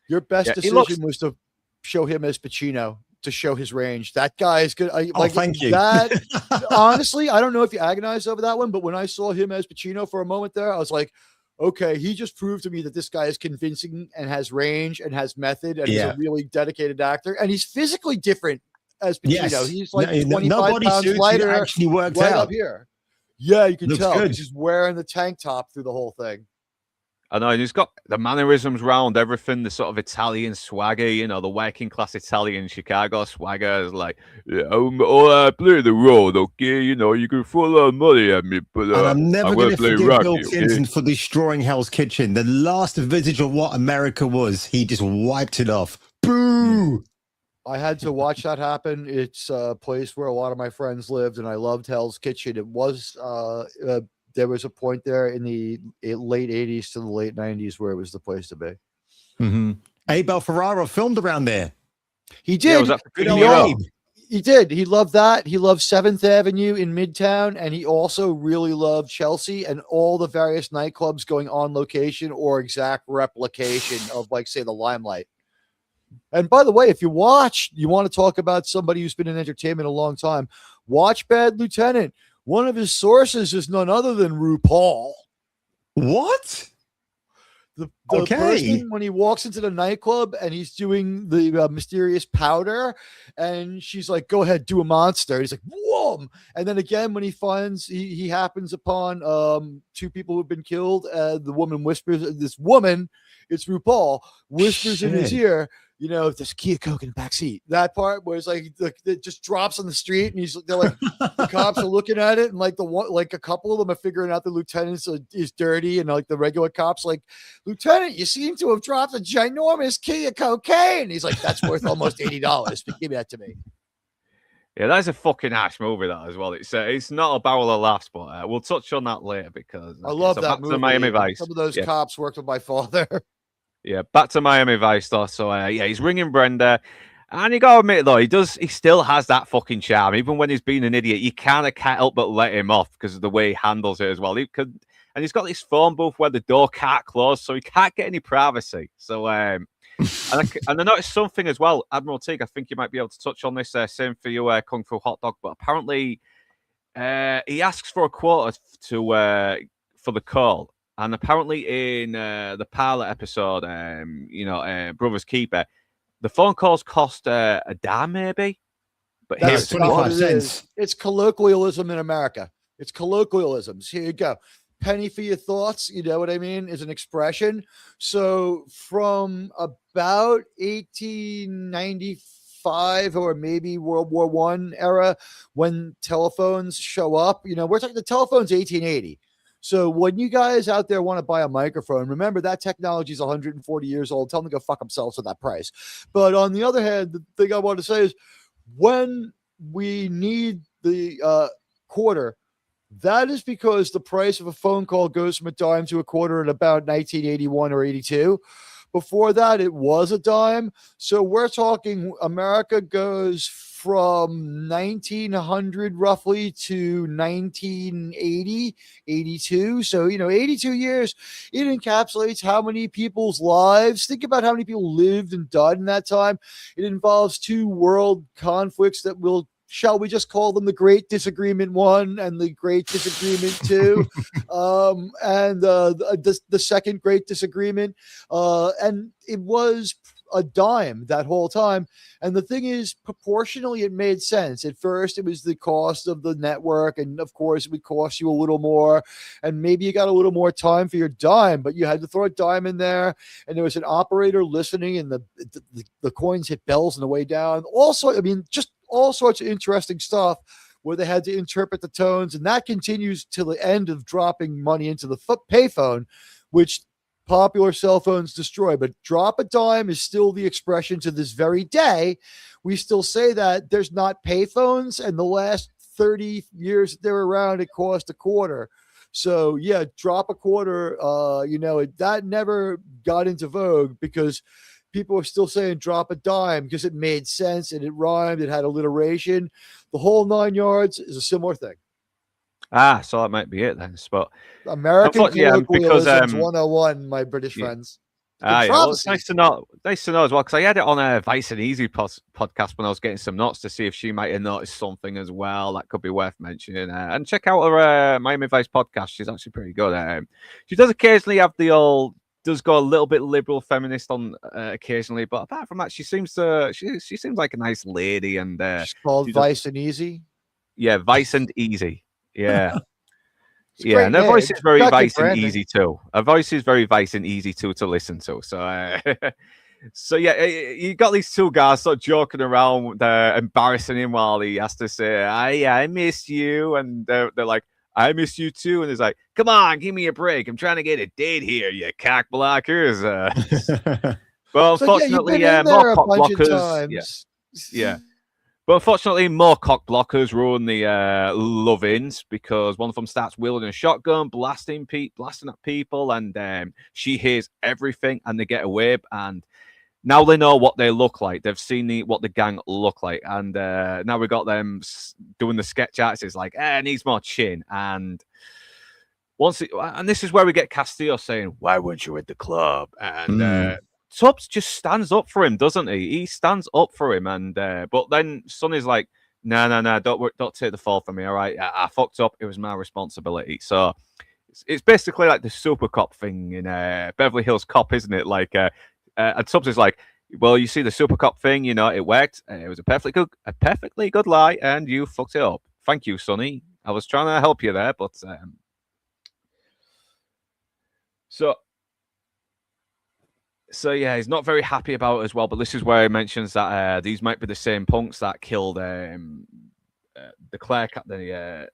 Your best decision was to show him as Pacino. To show his range. That guy is good. Thank you. That honestly, I don't know if you agonized over that one, but when I saw him as Pacino for a moment there, I was like, okay, he just proved to me that this guy is convincing and has range and has method and he's a really dedicated actor. And he's physically different as Pacino. Yes. He's like 25 pounds lighter. Actually works right out up here. Yeah, you can tell. Good. He's just wearing the tank top through the whole thing. I know, and he's got the mannerisms round everything, the sort of Italian swagger, you know, the working class Italian Chicago swagger is like, yeah, I play the role, okay? You know, you can throw a lot of money at me, but and I'm never going to forgive Rocky, Bill Clinton for destroying Hell's Kitchen. The last vestige of what America was, he just wiped it off. Boo! I had to watch that happen. It's a place where a lot of my friends lived, and I loved Hell's Kitchen. It was there was a point there in the late 80s to the late 90s where it was the place to be. Mm-hmm. Abel Ferrara filmed around there. He did. Yeah, he did. He loved that. He loved 7th Avenue in Midtown, and he also really loved Chelsea and all the various nightclubs going on location or exact replication of, like, say, the Limelight. And by the way, if you want to talk about somebody who's been in entertainment a long time, watch Bad Lieutenant. One of his sources is none other than RuPaul. What? The person, when he walks into the nightclub and he's doing the mysterious powder, and she's like, "Go ahead, do a monster." He's like, "Whoa!" And then again, when he happens upon 2 people who've been killed, the woman whispers, "This woman, it's RuPaul," whispers in his ear, you know, there's Kia Coke in the backseat. That part where it's like it just drops on the street, and they're like, the cops are looking at it, and like a couple of them are figuring out the lieutenant is dirty, and like the regular cops like, "Lieutenant, you seem to have dropped a ginormous Kia cocaine." He's like, "That's worth almost $80. Give that to me." Yeah, that's a fucking ash movie, that as well. It's not a barrel of laughs, but we'll touch on that later because I love that movie. Miami Vice. Some of those cops worked with my father. Yeah, back to Miami Vice though. So yeah, he's ringing Brenda, and you gotta admit though, he still has that fucking charm. Even when he's being an idiot, you kind of can't help but let him off because of the way he handles it as well. And he's got this phone booth where the door can't close, so he can't get any privacy. So and I noticed something as well, Admiral Teague. I think you might be able to touch on this. Same for you, Kung Fu Hot Dog. But apparently, he asks for a quota for the call. And apparently in the pilot episode, Brother's Keeper, the phone calls cost a dime maybe. But that's 25 cents. It's colloquialism in America. It's colloquialisms. Here you go. Penny for your thoughts. You know what I mean? Is an expression. So from about 1895 or maybe World War I era, when telephones show up, we're talking the telephone's 1880. So when you guys out there want to buy a microphone, remember that technology is 140 years old. Tell them to go fuck themselves at that price. But on the other hand, the thing I want to say is when we need the quarter, that is because the price of a phone call goes from a dime to a quarter in about 1981 or 82. Before that, it was a dime. So we're talking America goes from 1900 roughly to 1980, 82. So, 82 years, it encapsulates how many people's lives. Think about how many people lived and died in that time. It involves 2 world conflicts that shall we just call them the Great Disagreement 1 and the Great Disagreement 2, and the Second Great Disagreement. And it was a dime that whole time. And the thing is, proportionally, it made sense. At first, it was the cost of the network. And of course, it would cost you a little more. And maybe you got a little more time for your dime, but you had to throw a dime in there. And there was an operator listening, and the coins hit bells on the way down. Also, just all sorts of interesting stuff where they had to interpret the tones. And that continues till the end of dropping money into the payphone, which popular cell phones destroy. But drop a dime is still the expression to this very day. We still say that. There's not payphones, and the last 30 years that they're around, it cost a quarter. So yeah, drop a quarter. That never got into vogue because people are still saying drop a dime because it made sense and it rhymed. It had alliteration. The whole 9 yards is a similar thing. So that might be it then. But American colloquialisms 101, my British friends. It's nice to know as well, because I had it on a Vice and Easy podcast when I was getting some notes to see if she might have noticed something as well that could be worth mentioning. And check out her Miami Vice podcast. She's actually pretty good. She does occasionally have does go a little bit liberal feminist on occasionally, but apart from that, she seems like a nice lady. And she's called Vice and Easy. Yeah, Vice and Easy. Yeah. Yeah, and her voice is very Got good nice and branding. easy too. Her voice is very nice and easy to listen to. So, so yeah, you got these two guys sort of joking around, embarrassing him while he has to say, I miss you. And they're like, I miss you too. And he's like, come on, give me a break. I'm trying to get a date here, you cock blockers. But So yeah, you've unfortunately, been in more there a cock bunch of blockers. Yeah, times. yeah. But unfortunately, more cock blockers ruin the love-ins because one of them starts wielding a shotgun, blasting at people, and she hears everything, and they get away. And now they know what they look like. They've seen what the gang look like, and now we got them doing the sketch arts. It's like, it needs more chin. And and this is where we get Castillo saying, "Why weren't you at the club?" And Tubbs just stands up for him, doesn't he? He stands up for him, and but then Sonny's like, "No, don't take the fall for me. All right, I fucked up. It was my responsibility." So it's basically like the super cop thing in Beverly Hills Cop, isn't it? Like, and Tubbs is like, "Well, you see the super cop thing, it worked. It was a perfectly good lie, and you fucked it up. Thank you, Sonny. I was trying to help you there, but So yeah, he's not very happy about it as well. But this is where he mentions that these might be the same punks that killed the clerk at the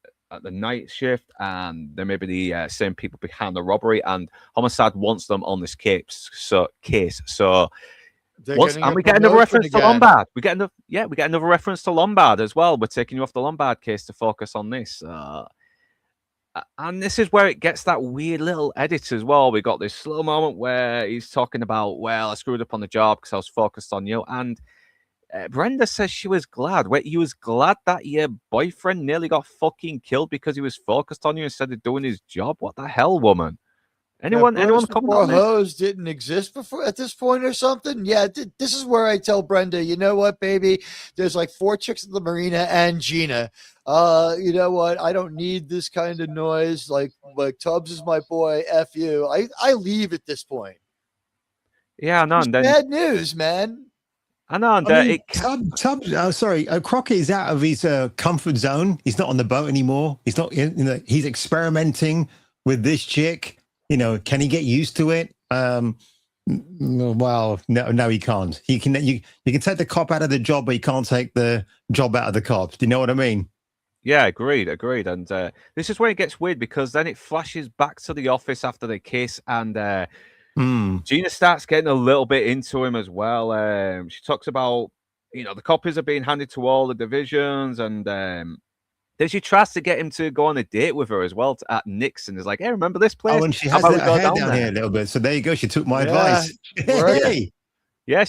night shift, and they may be the same people behind the robbery. And Homicide wants them on this case. So and we get another reference to Lombard. We get another reference to Lombard as well. We're taking you off the Lombard case to focus on this. And this is where it gets that weird little edit as well. We got this slow moment where he's talking about, well, I screwed up on the job because I was focused on you. And Brenda says she was glad. Wait, you was glad that your boyfriend nearly got fucking killed because he was focused on you instead of doing his job? What the hell, woman? Anyone comment on this? Hose didn't exist before at this point or something? Yeah, this is where I tell Brenda, you know what, baby? There's like 4 chicks at the marina and Gina. You know what? I don't need this kind of noise. Like Tubbs is my boy. F you. I leave at this point. Yeah, no, and then bad news, man. I know. And Tubbs, Crockett is out of his comfort zone. He's not on the boat anymore. He's not. He's experimenting with this chick. Can he get used to it? Well, no, he can't. You can take the cop out of the job, but you can't take the job out of the cop. Do you know what I mean? Yeah, agreed. And this is where it gets weird because then it flashes back to the office after the kiss, and Gina starts getting a little bit into him as well. She talks about, the copies are being handed to all the divisions, and then she tries to get him to go on a date with her as well at Nixon. Is like, hey, remember this place? Oh, and she has her hair down here a little bit. So there you go. She took my advice. Hey. But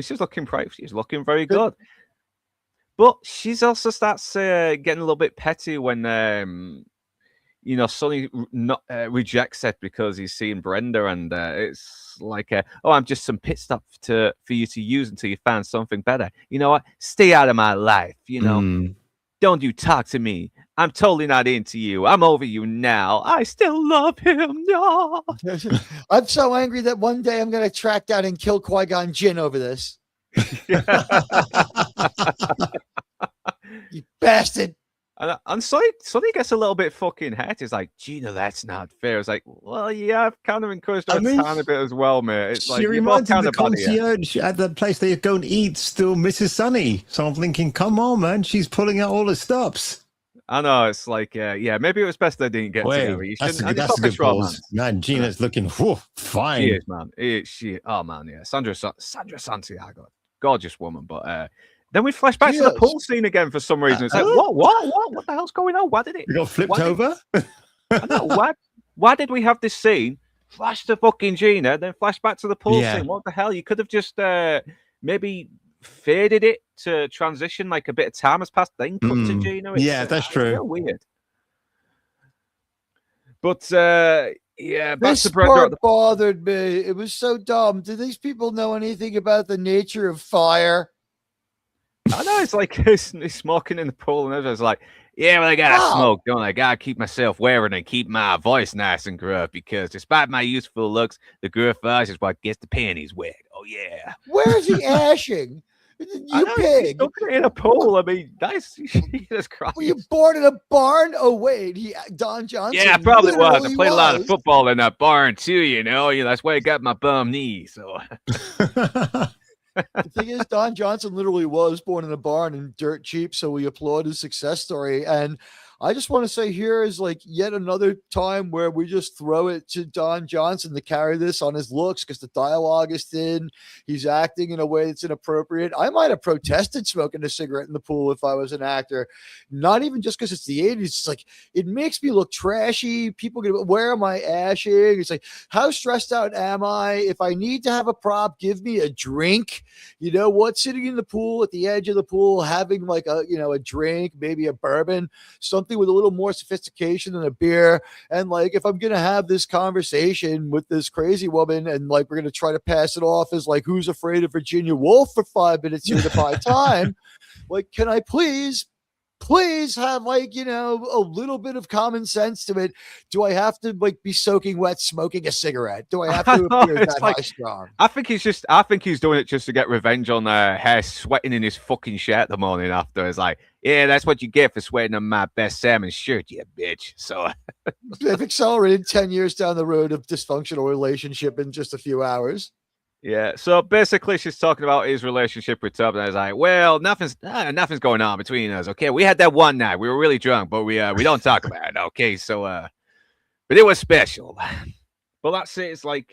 she's looking bright. She's looking very good. But she's also starts getting a little bit petty when Sonny rejects it because he's seeing Brenda, and it's like, I'm just some pit stop for you to use until you find something better. You know what? Stay out of my life. Don't you talk to me. I'm totally not into you. I'm over you now. I still love him. No. I'm so angry that one day I'm going to track down and kill Qui-Gon Jinn over this. You bastard. And Sonny gets a little bit fucking hurt. He's like, Gina, that's not fair. It's like, well, yeah, I've kind of encouraged her a tiny bit as well, mate. It's like, she reminds me of the concierge at the place they go and eat still Mrs. Sonny. So I'm thinking, come on, man. She's pulling out all the stops. I know. It's like, maybe it was best they didn't get together. That's a good pause. Man, Gina's looking fine. She is, man. Oh, man, yeah. Sandra Santiago. Gorgeous woman. But then we flash back to the pool scene again for some reason. It's like, what the hell's going on? Why did it? You got flipped over? I know, why did we have this scene, flash to fucking Gina, then flash back to the pool scene? What the hell? You could have just maybe faded it to transition, like a bit of time has passed, then cut to Gina. That's true. Weird. But back this to Brenda. Bothered me. It was so dumb. Do these people know anything about the nature of fire? I know, it's like he's smoking in the pool, and everyone's like, yeah, well, I gotta smoke, don't I? Gotta keep myself wearing and keep my voice nice and gruff, because despite my youthful looks, the gruff voice is what gets the panties wet. Oh, yeah. Where is he ashing? You pig. In a pool. I mean, nice. Jesus Christ. Were you born in a barn? Oh wait, Don Johnson. Yeah, probably was. I literally played a lot of football in that barn too. You know, that's why I got my bum knee. So. The thing is, Don Johnson literally was born in a barn and dirt cheap, so we applaud his success story. And I just want to say here is like yet another time where we just throw it to Don Johnson to carry this on his looks because the dialogue is thin. He's acting in a way that's inappropriate. I might have protested smoking a cigarette in the pool if I was an actor, not even just because it's the 80s. It's like, it makes me look trashy. People get, where am I ashing? It's like, how stressed out am I? If I need to have a prop, give me a drink. You know what? Sitting in the pool at the edge of the pool, having like a drink, maybe a bourbon, something with a little more sophistication than a beer. And like, if I'm going to have this conversation with this crazy woman and like, we're going to try to pass it off as like, who's afraid of Virginia Wolff for 5 minutes here to buy time? Like, can I please have like, a little bit of common sense to it? Do I have to like be soaking wet, smoking a cigarette? Do I have to appear that high strong? I think he's doing it just to get revenge on her sweating in his fucking shirt the morning after. It's like, yeah, that's what you get for sweating on my best salmon shirt, you bitch. So they've accelerated 10 years down the road of dysfunctional relationship in just a few hours. Yeah, so basically she's talking about his relationship with Tubb, and I was like, well, nothing's going on between us, okay? We had that one night. We were really drunk, but we don't talk about it, okay? So, but it was special. But that's it. It's like,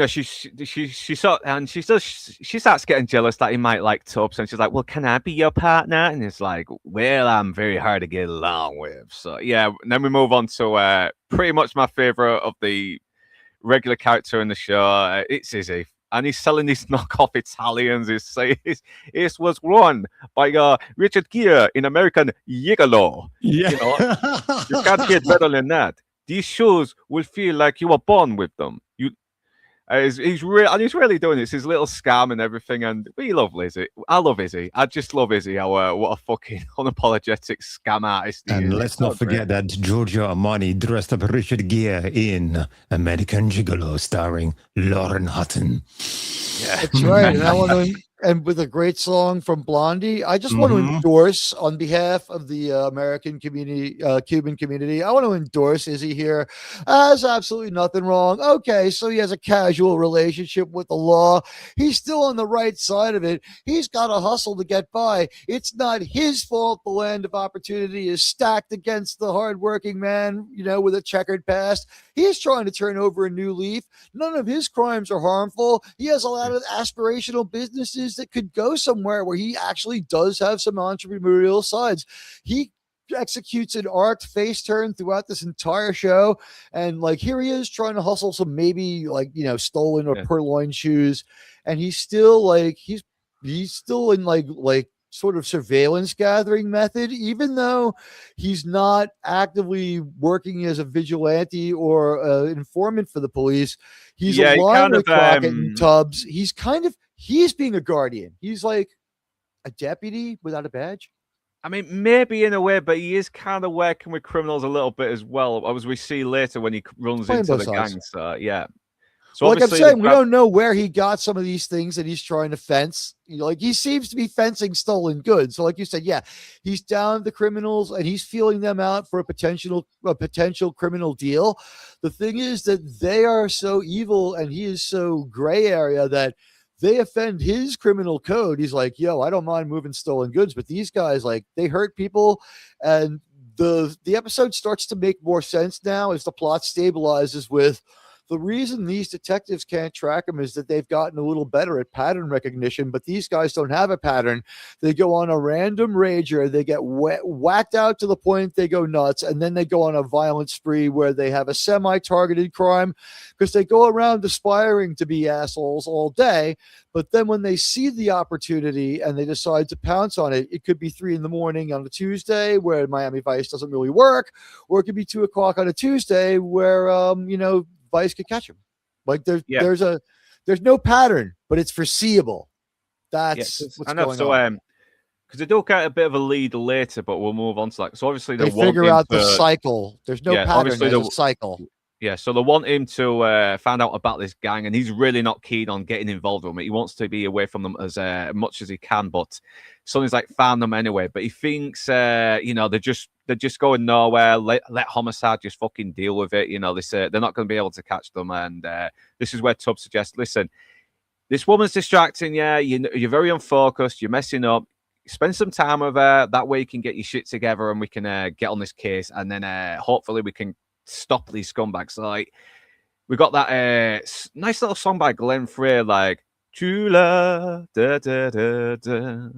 she starts getting jealous that he might like Tubbs, and she's like, well, can I be your partner? And it's like, well, I'm very hard to get along with. So, yeah, and then we move on to pretty much my favorite of the regular character in the show. It's Izzy, and he's selling these knockoff Italians. It was run by Richard Gere in American Gigolo. Yeah, you can't get better than that. These shoes will feel like you were born with them. He's really doing this. His little scam and everything, and we love Izzy. I love Izzy. I just love Izzy. What a fucking unapologetic scam artist he is. And let's not forget that Giorgio Armani dressed up Richard Gere in American Gigolo, starring Lauren Hutton. Yeah, that's right. And I want to. And with a great song from Blondie, I just want to endorse on behalf of the American community, Cuban community. I want to endorse Izzy here. Has absolutely nothing wrong. Okay, so he has a casual relationship with the law. He's still on the right side of it. He's got to hustle to get by. It's not his fault the land of opportunity is stacked against the hardworking man, with a checkered past. He's trying to turn over a new leaf. None of his crimes are harmful. He has a lot of aspirational businesses that could go somewhere where he actually does have some entrepreneurial sides. He executes an arced face turn throughout this entire show, and like here he is trying to hustle some maybe stolen or purloined shoes, and he's still like he's still in like sort of surveillance gathering method, even though he's not actively working as a vigilante or an informant for the police. He's aligned with Crockett and Tubbs. He's being a guardian. He's like a deputy without a badge. I mean, maybe in a way, but he is kind of working with criminals a little bit as well, as we see later when he runs into the gang. So, yeah. So like I'm saying, we don't know where he got some of these things that he's trying to fence. Like he seems to be fencing stolen goods. So like you said, yeah, he's down the criminals and he's feeling them out for a potential criminal deal. The thing is that they are so evil and he is so gray area that they offend his criminal code. He's like, yo, I don't mind moving stolen goods, but these guys, like, they hurt people. And the episode starts to make more sense now as the plot stabilizes with the reason these detectives can't track them is that they've gotten a little better at pattern recognition, but these guys don't have a pattern. They go on a random rager. They get whacked out to the point they go nuts, and then they go on a violent spree where they have a semi-targeted crime because they go around aspiring to be assholes all day. But then when they see the opportunity and they decide to pounce on it, it could be 3 a.m. on a Tuesday where Miami Vice doesn't really work, or it could be 2 o'clock on a Tuesday where, Vice could catch him. Like there's no pattern, but it's foreseeable. That's what's going on. Because they do get a bit of a lead later, but we'll move on to that. So obviously they figure out the cycle. There's no pattern. There's a cycle. Yeah, so they want him to find out about this gang, and he's really not keen on getting involved with them. He wants to be away from them as much as he can, but Sonny's like, found them anyway. But he thinks, they're just going nowhere. Let Homicide just fucking deal with it. They're not going to be able to catch them. And this is where Tubbs suggests, listen, this woman's distracting you. You're very unfocused. You're messing up. Spend some time with her. That way you can get your shit together and we can get on this case. And then hopefully we can stop these scumbags. So, like, we got that nice little song by Glenn Frey, like True Love, da, da, da, da.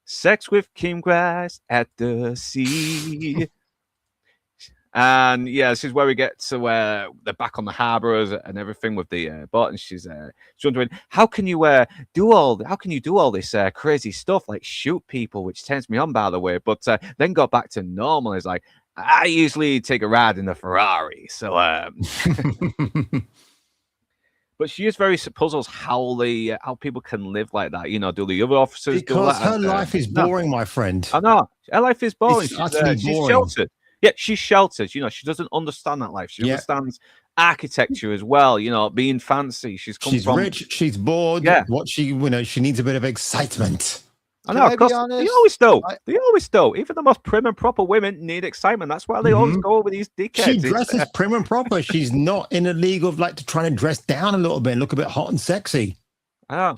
Sex with Kim Grass at the sea. And yeah, this is where we get to where they're back on the harbour and everything with the boat, and she's wondering how can you do all this crazy stuff, like shoot people, which turns me on, by the way, but then go back to normal. It's like, I usually take a ride in the Ferrari, so but she is very puzzles how people can live like that. Do the other officers do that? Because her life is boring, my friend. I know her life is boring. It's utterly She's boring. sheltered. Yeah, she's sheltered. She doesn't understand that life. She understands architecture as well. Being fancy. She's rich. She's bored. Yeah. She needs a bit of excitement. I know, because they always do. They always do. Even the most prim and proper women need excitement. That's why they always go with these dickheads. She dresses prim and proper. She's not in a league of trying to dress down a little bit and look a bit hot and sexy.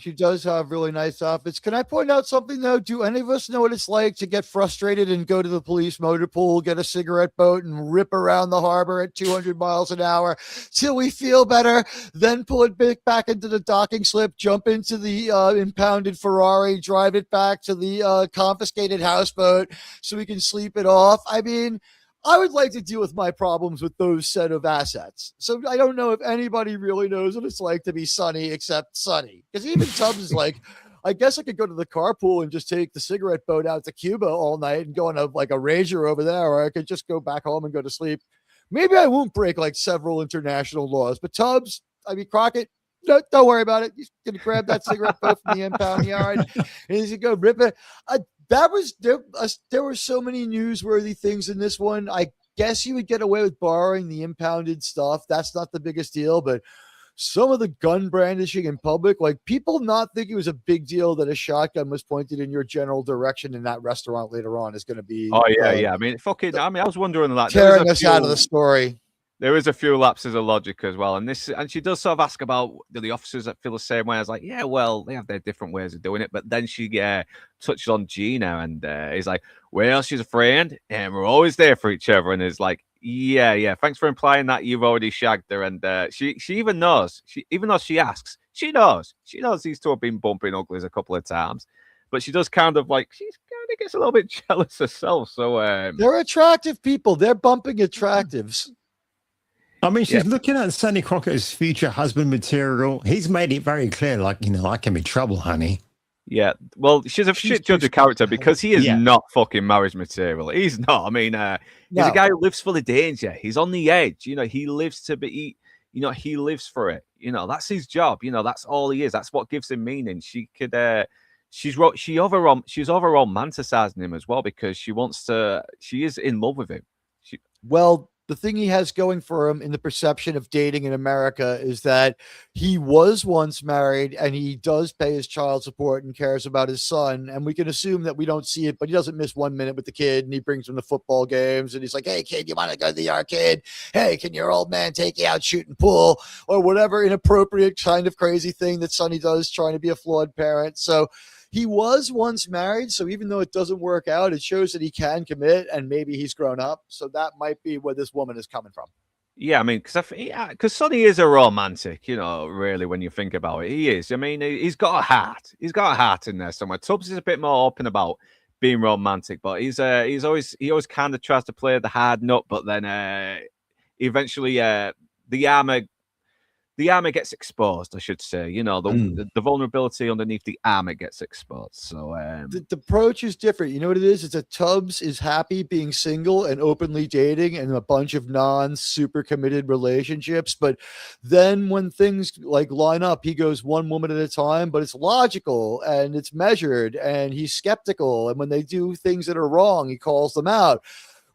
She does have really nice outfits. Can I point out something, though? Do any of us know what it's like to get frustrated and go to the police motor pool, get a cigarette boat, and rip around the harbor at 200 miles an hour till we feel better, then pull it back into the docking slip, jump into the impounded Ferrari, drive it back to the confiscated houseboat so we can sleep it off? I mean, I would like to deal with my problems with those set of assets. So I don't know if anybody really knows what it's like to be Sonny except Sonny. Because even Tubbs is like, I guess I could go to the carpool and just take the cigarette boat out to Cuba all night and go on a Ranger over there, or I could just go back home and go to sleep. Maybe I won't break several international laws. But Crockett, don't worry about it. He's going to grab that cigarette boat from the impound yard and he's going to go rip it. There were so many newsworthy things in this one. I guess you would get away with borrowing the impounded stuff. That's not the biggest deal, but some of the gun brandishing in public, people not think it was a big deal that a shotgun was pointed in your general direction in that restaurant later on is going to be. Oh yeah. I was wondering that tearing us out of the story. There is a few lapses of logic as well. And she does sort of ask about the officers that feel the same way. I was like, yeah, well, they have their different ways of doing it. But then she touches on Gina and he's like, well, she's a friend and we're always there for each other. And it's like, yeah. Thanks for implying that you've already shagged her. And she even knows, even though she asks, she knows these two have been bumping uglies a couple of times. But she does she kind of gets a little bit jealous herself. So they're attractive people. They're bumping attractives. I mean, she's looking at Sonny Crockett as future husband material. He's made it very clear, I can be trouble, honey. Yeah, well, she's a shit judge of character because he is not fucking marriage material. He's not. I mean, he's a guy who lives for the danger. He's on the edge. He lives to be. He lives for it. That's his job. That's all he is. That's what gives him meaning. She could. She's over romanticizing him as well because she wants to. She is in love with him. The thing he has going for him in the perception of dating in America is that he was once married and he does pay his child support and cares about his son. And we can assume that we don't see it, but he doesn't miss 1 minute with the kid and he brings him to football games and he's like, hey kid, you want to go to the arcade? Hey, can your old man take you out shooting pool or whatever inappropriate kind of crazy thing that Sonny does trying to be a flawed parent. So he was once married, so even though it doesn't work out, it shows that he can commit, and maybe he's grown up. So that might be where this woman is coming from. Yeah, I mean, because Sonny is a romantic, really, when you think about it. He is. I mean, he's got a heart. He's got a heart in there somewhere. Tubbs is a bit more open about being romantic, but he always kind of tries to play the hard nut, but then eventually the armor gets exposed, I should say. The vulnerability underneath the armor gets exposed. So the approach is different. You know what it is? It's that Tubbs is happy being single and openly dating and a bunch of non-super committed relationships. But then when things line up, he goes one woman at a time, but it's logical and it's measured and he's skeptical. And when they do things that are wrong, he calls them out.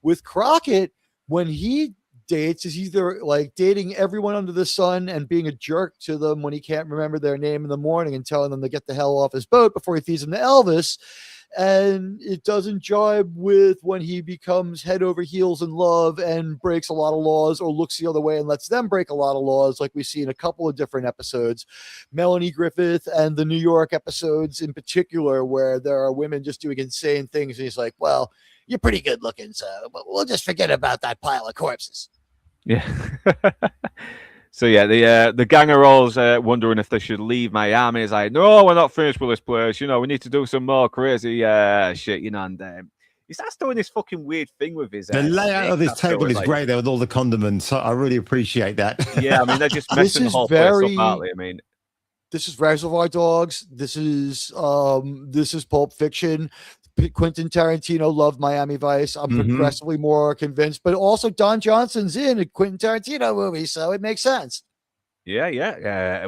With Crockett, when he dates is either like dating everyone under the sun and being a jerk to them when he can't remember their name in the morning and telling them to get the hell off his boat before he feeds them to Elvis. And it doesn't jibe with when he becomes head over heels in love and breaks a lot of laws, or looks the other way and lets them break a lot of laws, like we see in a couple of different episodes. Melanie Griffith and the New York episodes in particular, where there are women just doing insane things. And he's like, well, you're pretty good looking, so we'll just forget about that pile of corpses. Yeah. So yeah, the gang are all wondering if they should leave Miami. It's like, no, we're not finished with this place. We need to do some more crazy shit. And he starts doing this fucking weird thing with his. The layout of this table is great there with all the condiments. I really appreciate that. Yeah, I mean they're just messing the whole place up, aren't they? I mean, this is Reservoir Dogs. This is Pulp Fiction. Quentin Tarantino loved Miami Vice. I'm progressively more convinced, but also Don Johnson's in a Quentin Tarantino movie, so it makes sense. Yeah.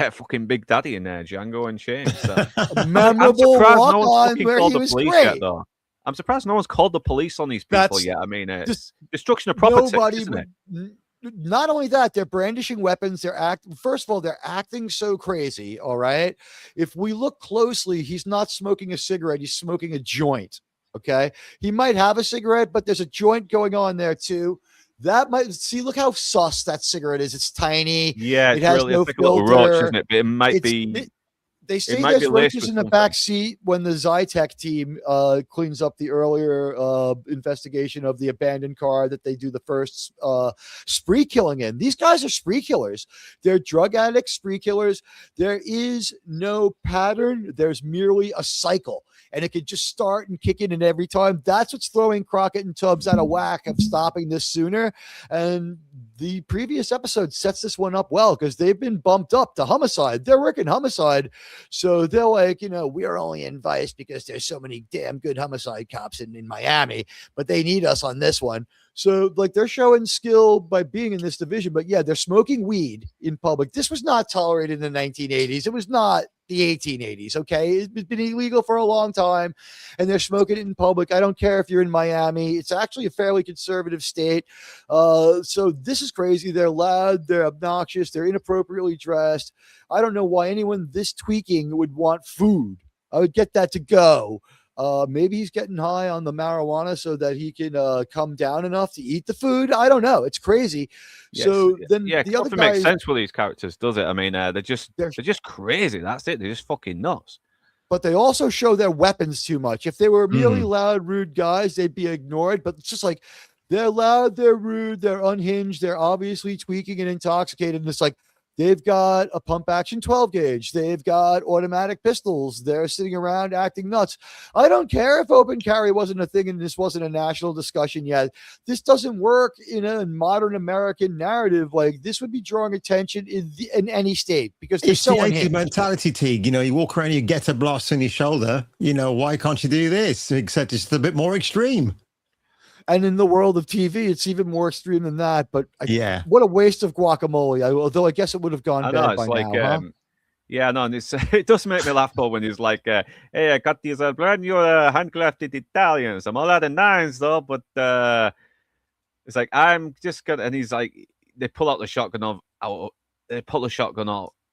Fucking Big Daddy in there, Django and Shane. So. Memorable walk-on where he was great. Yet, though. I'm surprised no one's called the police on these people yet. I mean, it's destruction of property, isn't it? Not only that, they're brandishing weapons. First of all, they're acting so crazy. All right. If we look closely, he's not smoking a cigarette. He's smoking a joint. Okay. He might have a cigarette, but there's a joint going on there too. Look how sus that cigarette is. It's tiny. Yeah. It has really no like a little roach, isn't it? But it might be. They say there's roaches in the back seat when the Zytec team cleans up the earlier investigation of the abandoned car that they do the first spree killing in. These guys are spree killers. They're drug addicts, spree killers. There is no pattern. There's merely a cycle. And it could just start and kick in, and every time. That's what's throwing Crockett and Tubbs out of whack of stopping this sooner. And the previous episode sets this one up well because they've been bumped up to homicide. They're working homicide. So they're like, we are only in Vice because there's so many damn good homicide cops in Miami, but they need us on this one. So like they're showing skill by being in this division, but yeah, they're smoking weed in public. This was not tolerated in the 1980s. It was not the 1880s. Okay. It's been illegal for a long time and they're smoking it in public. I don't care if you're in Miami. It's actually a fairly conservative state. So this is crazy. They're loud. They're obnoxious. They're inappropriately dressed. I don't know why anyone this tweaking would want food. I would get that to go. Maybe he's getting high on the marijuana so that he can come down enough to eat the food. I don't know. It's crazy. Yes, so then the other guy makes sense with these characters, does it? I mean, they're just crazy. That's it. They're just fucking nuts. But they also show their weapons too much. If they were merely loud, rude guys, they'd be ignored. But it's just like they're loud, they're rude, they're unhinged, they're obviously tweaking and intoxicated. And it's like they've got a pump action 12 gauge. They've got automatic pistols. They're sitting around acting nuts. I don't care if open carry wasn't a thing and this wasn't a national discussion yet. This doesn't work in a modern American narrative. Like this would be drawing attention in any state because there's so the mentality, Teague. You walk around, you get a blast on your shoulder. Why can't you do this? Except it's a bit more extreme. And in the world of TV, it's even more extreme than that. But what a waste of guacamole. Although I guess it would have gone bad by now. Yeah, no, and it does make me laugh though when he's like, "Hey, I got these brand new handcrafted Italians. I'm all out of nines though, but it's like I'm just gonna." And he's like, they pull out the shotgun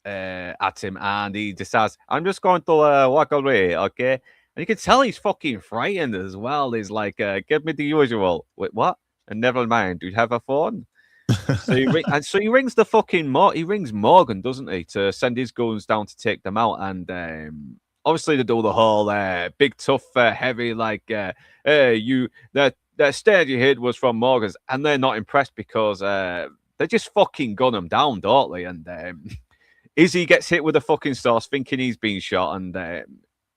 at him, and he decides, "I'm just going to walk away, okay?" And you can tell he's fucking frightened as well. He's like, give me the usual. Wait, what? And never mind. Do you have a phone? So he rings the fucking he rings Morgan, doesn't he, to send his goons down to take them out. And obviously they do the whole big, tough, heavy, like, hey, that stand you hid was from Morgan's. And they're not impressed because they just fucking gun him down, don't they? And Izzy gets hit with a fucking sauce thinking he's been shot. And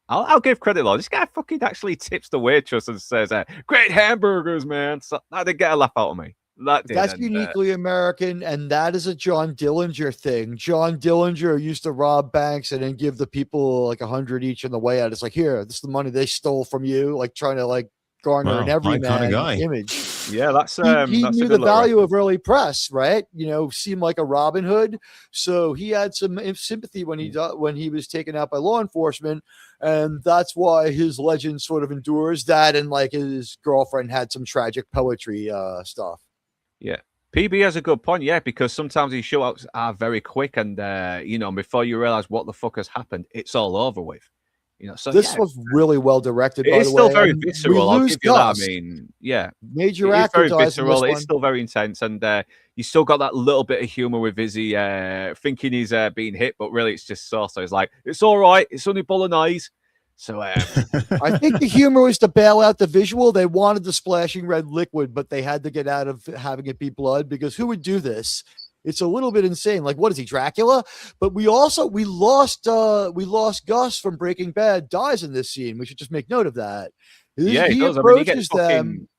I'll give credit, though. This guy fucking actually tips the waitress and says, great hamburgers, man. So that did get a laugh out of me. That's uniquely American, and that is a John Dillinger thing. John Dillinger used to rob banks and then give the people like 100 each on the way out. It's like, here, this is the money they stole from you, like trying to like garner an everyman image. Yeah, that's he knew the value of early press, right? Seemed like a Robin Hood, so he had some sympathy when he was taken out by law enforcement, and that's why his legend sort of endures. That and like his girlfriend had some tragic poetry stuff. Yeah. PB has a good point, yeah, because sometimes these shootouts are very quick, and before you realize what the fuck has happened, it's all over with. So this was really well directed, it by is the still way. very And visceral. we I'll lose give you that. I Gus. mean, yeah, Major it is actor very dies in this visceral. It's one. still very intense, and you still got that little bit of humor with Izzy thinking he's being hit, but really it's just sauce. So it's like, it's all right. It's only bolognese. So I think the humor was to bail out the visual. They wanted the splashing red liquid, but they had to get out of having it be blood, because who would do this? It's a little bit insane. Like, what is he, Dracula? But we lost Gus from Breaking Bad, dies in this scene. We should just make note of that. yeah, He it does. I mean, he approaches gets fucking. them.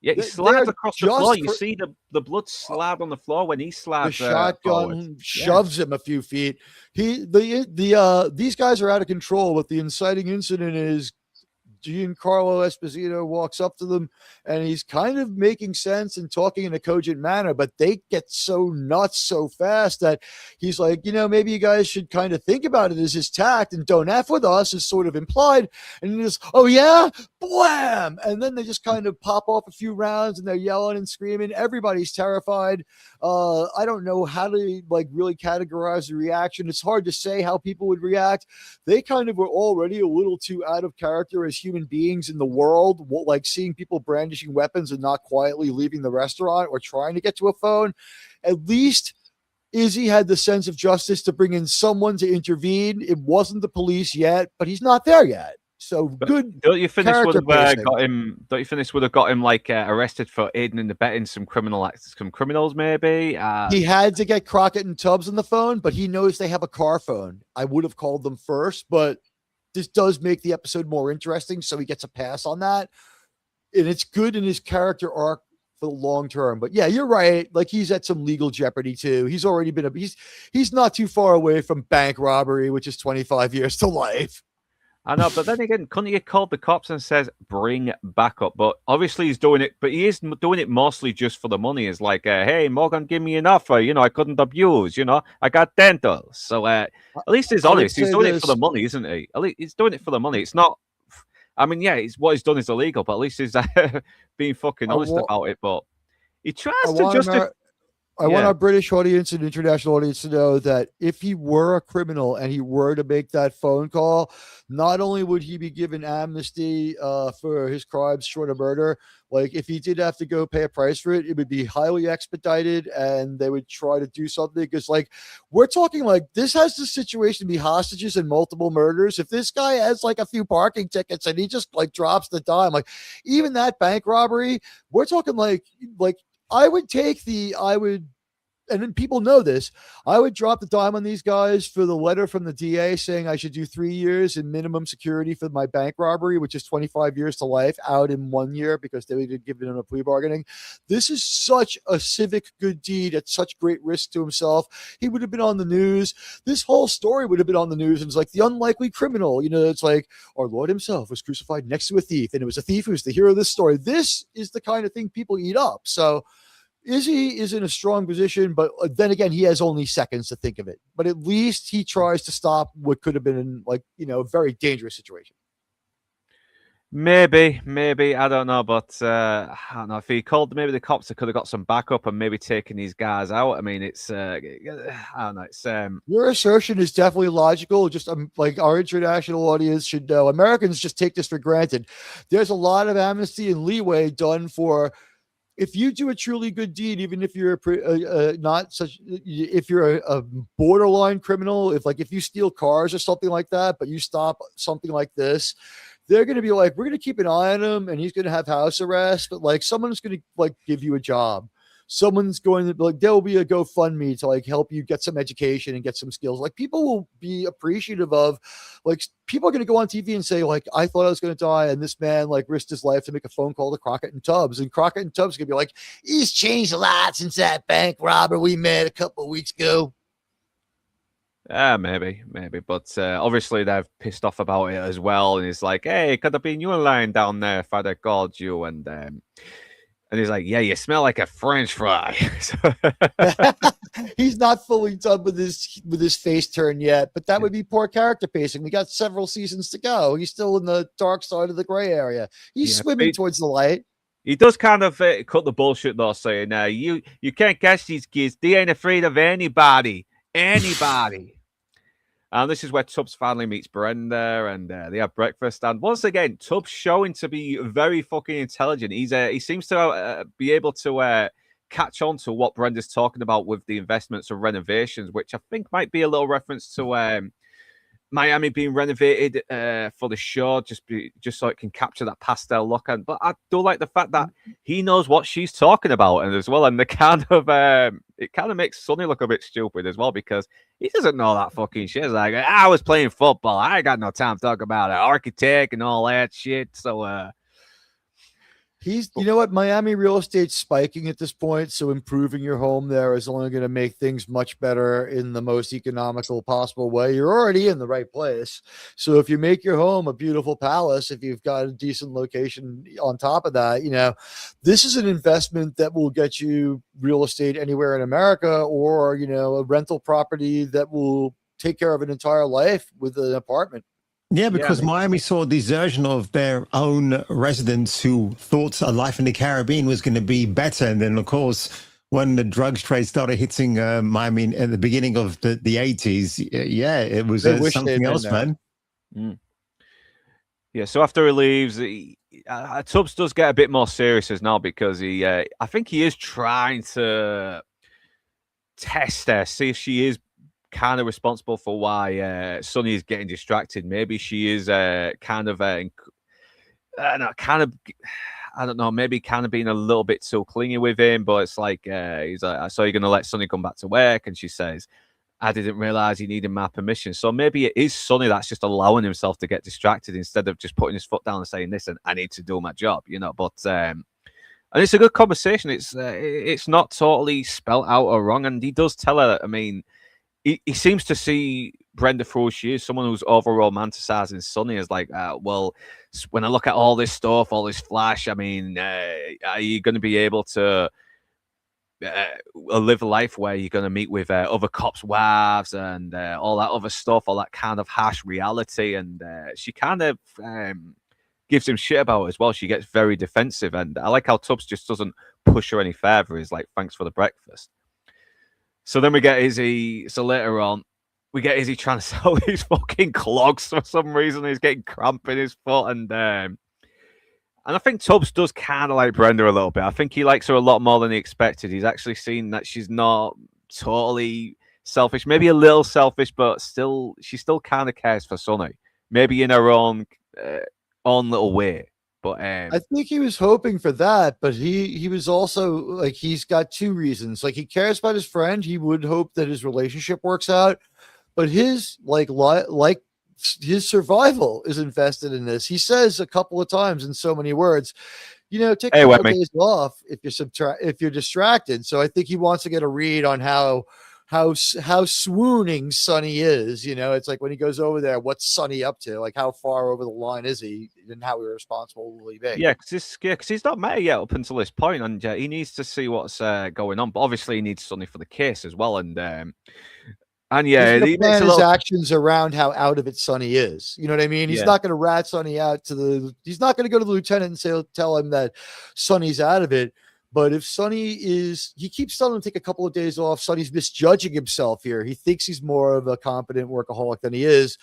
Yeah, he slides across the floor. You see the blood slide on the floor when he slides. The shotgun shoves him a few feet. These guys are out of control. But the inciting incident is Giancarlo Esposito walks up to them, and he's kind of making sense and talking in a cogent manner, but they get so nuts so fast that he's like, maybe you guys should kind of think about it as his tact, and don't F with us is sort of implied. And he just, oh yeah, blam! And then they just kind of pop off a few rounds, and they're yelling and screaming. Everybody's terrified. I don't know how to really categorize the reaction. It's hard to say how people would react. They kind of were already a little too out of character as human beings in the world, like seeing people brandishing weapons and not quietly leaving the restaurant or trying to get to a phone. At least Izzy had the sense of justice to bring in someone to intervene. It wasn't the police yet, but he's not there yet. So good. Don't you think this would have got him? Don't you think this would have got him arrested for aiding and abetting some criminals? Maybe he had to get Crockett and Tubbs on the phone, but he knows they have a car phone. I would have called them first, but this does make the episode more interesting, so he gets a pass on that, and it's good in his character arc for the long term. But yeah, you're right. Like, he's at some legal jeopardy too. He's already been he's not too far away from bank robbery, which is 25 years to life. I know, but then again, couldn't he have called the cops and says, bring backup? But obviously he's doing it, but he is doing it mostly just for the money. It's like, hey, Morgan, give me an offer. I couldn't abuse, I got dental. So at least he's honest. He's doing it for the money, isn't he? At least he's doing it for the money. It's not, I mean, yeah, what he's done is illegal, but at least he's being fucking honest about it. But he tries to justify. I want our British audience and international audience to know that if he were a criminal and he were to make that phone call, not only would he be given amnesty for his crimes short of murder, like if he did have to go pay a price for it, it would be highly expedited, and they would try to do something. Because we're talking this has the situation to be hostages and multiple murders. If this guy has a few parking tickets and he just drops the dime, even that bank robbery, we're talking and then people know this, I would drop the dime on these guys for the letter from the DA saying I should do 3 years in minimum security for my bank robbery, which is 25 years to life, out in 1 year because they would give it a plea bargaining. This is such a civic good deed at such great risk to himself. He would have been on the news. This whole story would have been on the news. And it's the unlikely criminal. It's our Lord himself was crucified next to a thief, and it was a thief who was the hero of this story. This is the kind of thing people eat up. So Izzy is in a strong position, but then again, he has only seconds to think of it. But at least he tries to stop what could have been a very dangerous situation. Maybe, I don't know, but I don't know if he called maybe the cops, they could have got some backup and maybe taken these guys out. I mean, it's I don't know. It's your assertion is definitely logical. Just our international audience should know. Americans just take this for granted. There's a lot of amnesty and leeway done for. If you do a truly good deed, even if you're if you're a borderline criminal, if you steal cars or something like that, but you stop something like this, they're going to be we're going to keep an eye on him and he's going to have house arrest, but someone's going to give you a job. Someone's going to there will be a GoFundMe to help you get some education and get some skills. People will be appreciative of people are going to go on TV and say I thought I was going to die, and this man risked his life to make a phone call to Crockett and Tubbs, and Crockett and Tubbs are going to be he's changed a lot since that bank robber we met a couple of weeks ago. Maybe, but obviously they're pissed off about it as well, and it's hey, could have been you lying down there if I'd have called you, and he's yeah, you smell like a French fry. He's not fully done with his face turn yet, but that would be poor character pacing. We got several seasons to go. He's still in the dark side of the gray area. He's swimming towards the light. He does kind of cut the bullshit though, saying, you can't catch these kids. They ain't afraid of anybody. Anybody. And this is where Tubbs finally meets Brenda, and they have breakfast. And once again, Tubbs showing to be very fucking intelligent. He seems to be able to catch on to what Brenda's talking about with the investments and renovations, which I think might be a little reference to Miami being renovated for the show, just so it can capture that pastel look. But I do like the fact that he knows what she's talking about, and as well, and the kind of it kind of makes Sonny look a bit stupid as well, because he doesn't know that fucking shit. It's like, I was playing football, I ain't got no time to talk about architect and all that shit. So you know what? Miami real estate's spiking at this point, so improving your home there is only going to make things much better in the most economical possible way. You're already in the right place. So if you make your home a beautiful palace, if you've got a decent location on top of that, this is an investment that will get you real estate anywhere in America, or, a rental property that will take care of an entire life with an apartment. Yeah, because Miami saw a desertion of their own residents who thought a life in the Caribbean was going to be better. And then, of course, when the drugs trade started hitting Miami at the beginning of the 80s, it was something else, man. Yeah, so after he leaves, Tubbs does get a bit more serious now, because I think he is trying to test her, see if she is kind of responsible for why Sonny is getting distracted. Maybe she is maybe kind of being a little bit too clingy with him. But it's like he's like, so you're gonna let Sonny come back to work? And she says, I didn't realize he needed my permission. So maybe it is Sonny that's just allowing himself to get distracted, instead of just putting his foot down and saying, listen, I need to do my job, But and it's a good conversation. It's not totally spelt out or wrong, and he does tell her. I mean, he seems to see Brenda for who she is, someone who's over romanticizing Sonny, as like, well, when I look at all this stuff, all this flash, I mean, are you going to be able to live a life where you're going to meet with other cops' wives and all that other stuff, all that kind of harsh reality? And she kind of gives him shit about it as well. She gets very defensive, and I like how Tubbs just doesn't push her any further. He's like, thanks for the breakfast. So then we get Izzy. So later on, we get Izzy trying to sell these fucking clogs for some reason. He's getting cramp in his foot, and I think Tubbs does kind of like Brenda a little bit. I think he likes her a lot more than he expected. He's actually seen that she's not totally selfish, maybe a little selfish, but she still kind of cares for Sonny, maybe in her own little way. But I think he was hoping for that, but he was also like, he's got two reasons. Like, he cares about his friend. He would hope that his relationship works out, but his his survival is invested in this. He says a couple of times in so many words, take a couple days off if you're distracted. So I think he wants to get a read on how swooning Sonny is. It's like, when he goes over there, what's Sonny up to? Like, how far over the line is he, and how irresponsible will he be? Yeah, because he's not met yet up until this point, and he needs to see what's going on. But obviously, he needs Sonny for the case as well, and yeah, he plans his actions around how out of it Sonny is. You know what I mean? He's not going to rat Sonny out he's not going to go to the lieutenant and tell him that Sonny's out of it. But if he keeps telling him to take a couple of days off, Sonny's misjudging himself here. He thinks he's more of a competent workaholic than he is.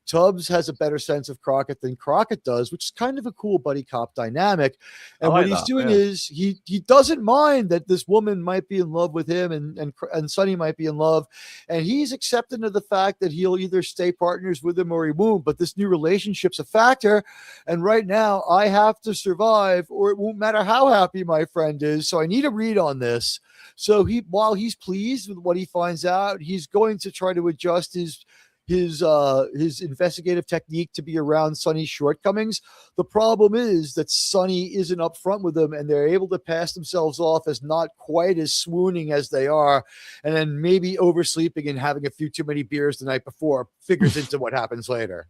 Tubbs has a better sense of Crockett than Crockett does, which is kind of a cool buddy cop dynamic. And what he's doing is he doesn't mind that this woman might be in love with him and Sonny might be in love. And he's accepting of the fact that he'll either stay partners with him or he won't. But this new relationship's a factor. And right now I have to survive, or it won't matter how happy my friend is. So I need a read on this. So while he's pleased with what he finds out, he's going to try to adjust his investigative technique to be around Sonny's shortcomings. The problem is that Sonny isn't upfront with them, and they're able to pass themselves off as not quite as swooning as they are, and then maybe oversleeping and having a few too many beers the night before figures into what happens later.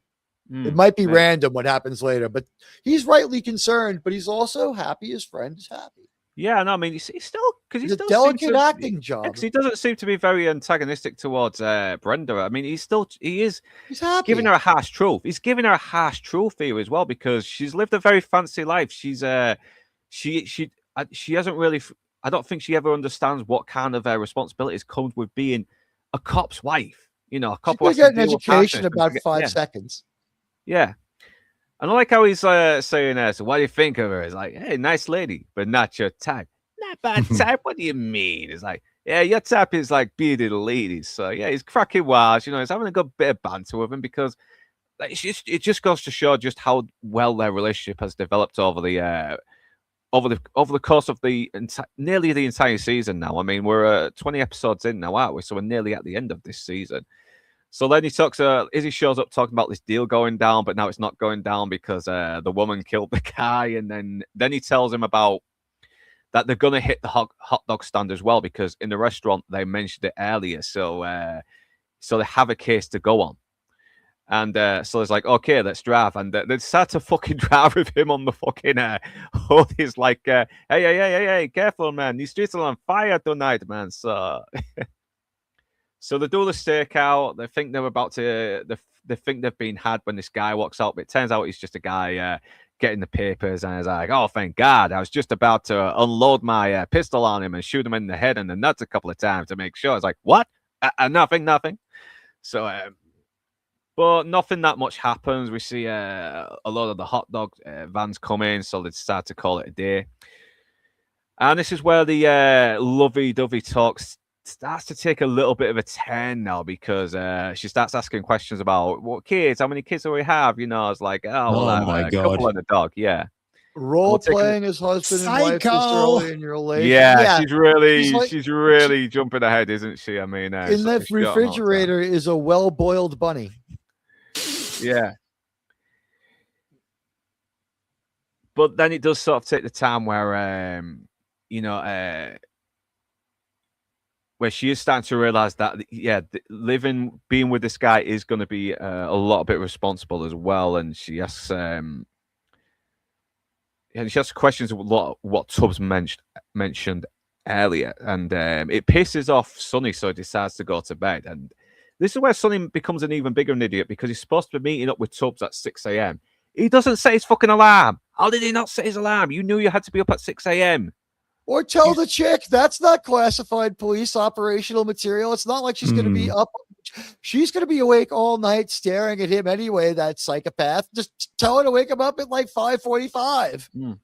It might be random what happens later, but he's rightly concerned, but he's also happy his friend is happy. Yeah, no, I mean, he's still, because he's still a delicate acting job. Because he doesn't seem to be very antagonistic towards Brenda. I mean, he's happy. Giving her a harsh truth. He's giving her a harsh truth here as well, because she's lived a very fancy life. She's she hasn't really. I don't think she ever understands what kind of responsibilities comes with being a cop's wife. You know, a cop She has could get to an deal with education harshness about and 5 seconds. Yeah. And I like how he's saying, so what do you think of her? It's like, hey, nice lady, but not your type. Not my type? What do you mean? It's like, yeah, your type is like bearded ladies. So, yeah, he's cracking wise. You know, he's having a good bit of banter with him because like, it just goes to show just how well their relationship has developed over the course of nearly the entire season now. I mean, we're 20 episodes in now, aren't we? So we're nearly at the end of this season. So then he talks. Izzy shows up talking about this deal going down, but now it's not going down because the woman killed the guy. And then he tells him about that they're gonna hit the hot dog stand as well because in the restaurant they mentioned it earlier. So they have a case to go on. And so it's like, okay, let's drive. And they start to fucking drive with him on the fucking hood. He's like, hey, careful, man. These streets are on fire tonight, man. So so they do the stakeout. They think they're about to, they think they've been had when this guy walks out. But it turns out he's just a guy getting the papers. And he's like, oh, thank God. I was just about to unload my pistol on him and shoot him in the head and the nuts a couple of times to make sure. I was like, what? Nothing. So, but nothing that much happens. We see a lot of the hot dog vans come in, so they start to call it a day. And this is where the lovey-dovey talk starts to take a little bit of a turn now because she starts asking questions about what kids, how many kids do we have? You know, it's like, my God. couple and a dog, yeah. Role playing as husband and wife this early in your relationship. Yeah, she's really jumping ahead, isn't she? I mean, in that refrigerator is a well-boiled bunny. Yeah. But then it does sort of take the time where, where she is starting to realize that, being with this guy is going to be a lot bit responsible as well. And she asks, questions of what Tubbs mentioned earlier. And it pisses off Sonny, so he decides to go to bed. And this is where Sonny becomes an even bigger idiot because he's supposed to be meeting up with Tubbs at 6 a.m. He doesn't set his fucking alarm. How did he not set his alarm? You knew you had to be up at 6 a.m. Or tell the chick that's not classified police operational material. It's not like she's going to be up. She's going to be awake all night staring at him anyway, that psychopath. Just tell her to wake him up at like 5:45.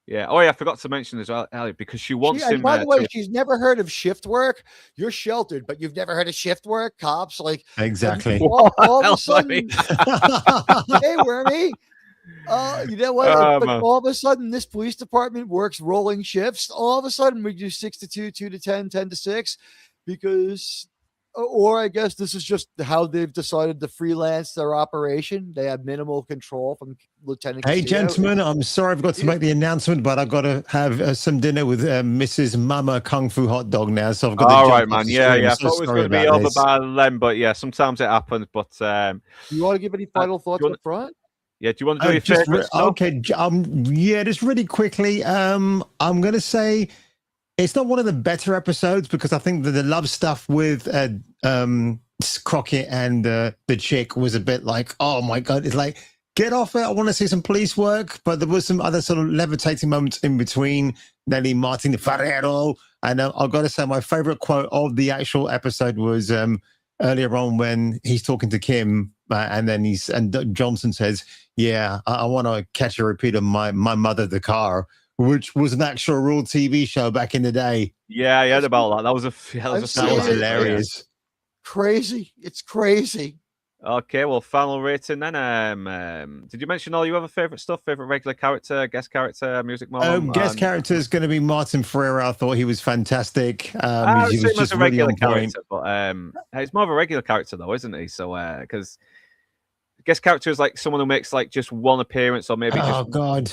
Yeah. Oh, yeah. I forgot to mention as well, Ellie, because she wants him. By the way, she's never heard of shift work. You're sheltered, but you've never heard of shift work. Cops, like exactly. All of a sudden, hey, Wormy. You know what? But all of a sudden, this police department works rolling shifts. All of a sudden, we do 6 to 2, 2 to 10, 10 to 6, because. Or I guess this is just how they've decided to freelance their operation. They have minimal control from Lieutenant. Hey, gentlemen, I'm sorry I've got to make the announcement, but I've got to have some dinner with Mrs. Mama Kung Fu Hot Dog now. So I've got. All right, man. Yeah. I thought it was going to be over by then, but yeah, sometimes it happens. But do you want to give any final thoughts up front? Yeah. Do you want to do your favorite stuff? Okay. Yeah, just really quickly. I'm going to say. It's not one of the better episodes because I think that the love stuff with Crockett and the chick was a bit like, oh my God, it's like, get off it. I want to see some police work. But there was some other sort of levitating moments in between. Nelly Martin Ferrero. And I've got to say, my favorite quote of the actual episode was earlier on when he's talking to Kim and then Johnson says, yeah, I want to catch a repeat of my mother, the car. Which was an actual real TV show back in the day. Yeah, I heard about that. That was hilarious. Crazy. It's crazy. Okay, well, final rating then. Did you mention all your other favorite stuff? Favorite regular character, guest character, music moment? Guest character is going to be Martin Ferrero. I thought he was fantastic. He was just a regular character, but he's more of a regular character though, isn't he? So, because guest character is like someone who makes like just one appearance or maybe. Oh God.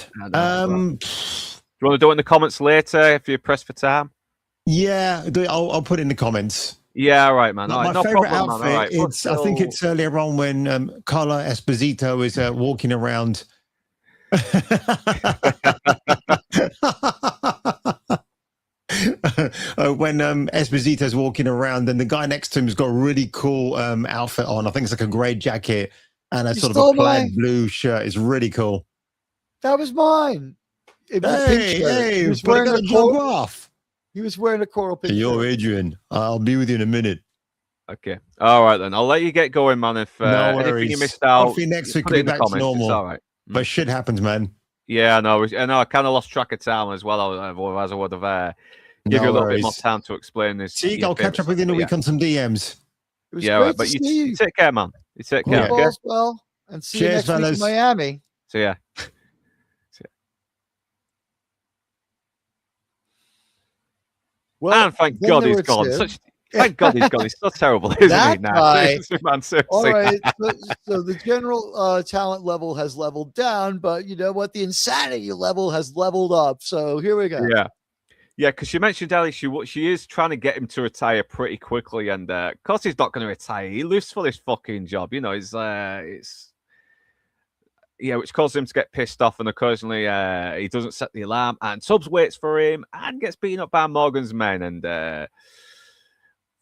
Do you want to do it in the comments later if you press for time? Yeah, I'll put it in the comments. Yeah, all right, man. My favorite outfit, I think it's earlier on when Carla Esposito is walking around. When Esposito's walking around and the guy next to him's got a really cool outfit on. I think it's like a grey jacket and a sort of a plaid blue shirt. It's really cool. That was mine. It was a pink shirt. He was wearing a jog off. He was wearing a coral pink. Hey, shirt. Adrian. I'll be with you in a minute. Okay. All right then. I'll let you get going, man. If no anything you missed out, hopefully next week put we'll it be in the back to comments. normal. It's all right. But shit happens, man. Yeah, I know. I kind of lost track of time as well. Otherwise, I would have give you a little bit more time to explain this. See, I'll catch up with you in a week on some DMs. Yeah, right. But you take care, man. You take care. Okay? Well, and see you next week in Miami. See ya. Well, and thank God he's gone. Thank God he's gone. He's so terrible, isn't he? Now, man, seriously. All right. So the general talent level has leveled down, but you know what? The insanity level has leveled up. So here we go. Yeah, because she mentioned Ellie, she is trying to get him to retire pretty quickly, and of course he's not going to retire. He lives for this fucking job, you know. Which causes him to get pissed off, and occasionally he doesn't set the alarm, and Tubbs waits for him and gets beaten up by Morgan's men, and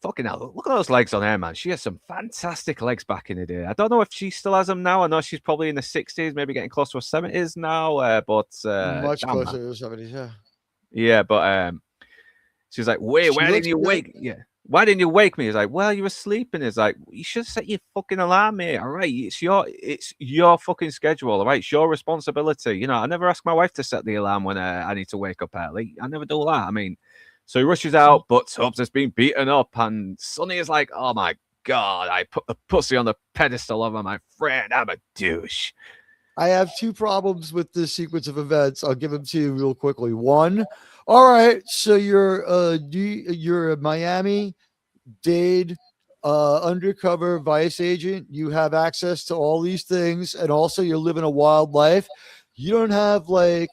fucking hell, look at those legs on her, man. She has some fantastic legs back in the day. I don't know if she still has them now. I know she's probably in the 60s, maybe getting close to her 70s now, but much closer to the 70s, yeah. Yeah, but she's like, wait, why didn't you wake? Yeah, why didn't you wake me? He's like, well, you were sleeping. He's like, you should set your fucking alarm, mate. All right, it's your fucking schedule. All right, it's your responsibility. You know, I never ask my wife to set the alarm when I need to wake up early. I never do that. I mean, so he rushes out, but Tubbs has been beaten up, and Sonny is like, oh my God, I put the pussy on the pedestal over my friend. I'm a douche. I have two problems with this sequence of events. I'll give them to you real quickly. One, all right, so you're a Miami-Dade undercover vice agent. You have access to all these things, and also you're living a wild life. You don't have a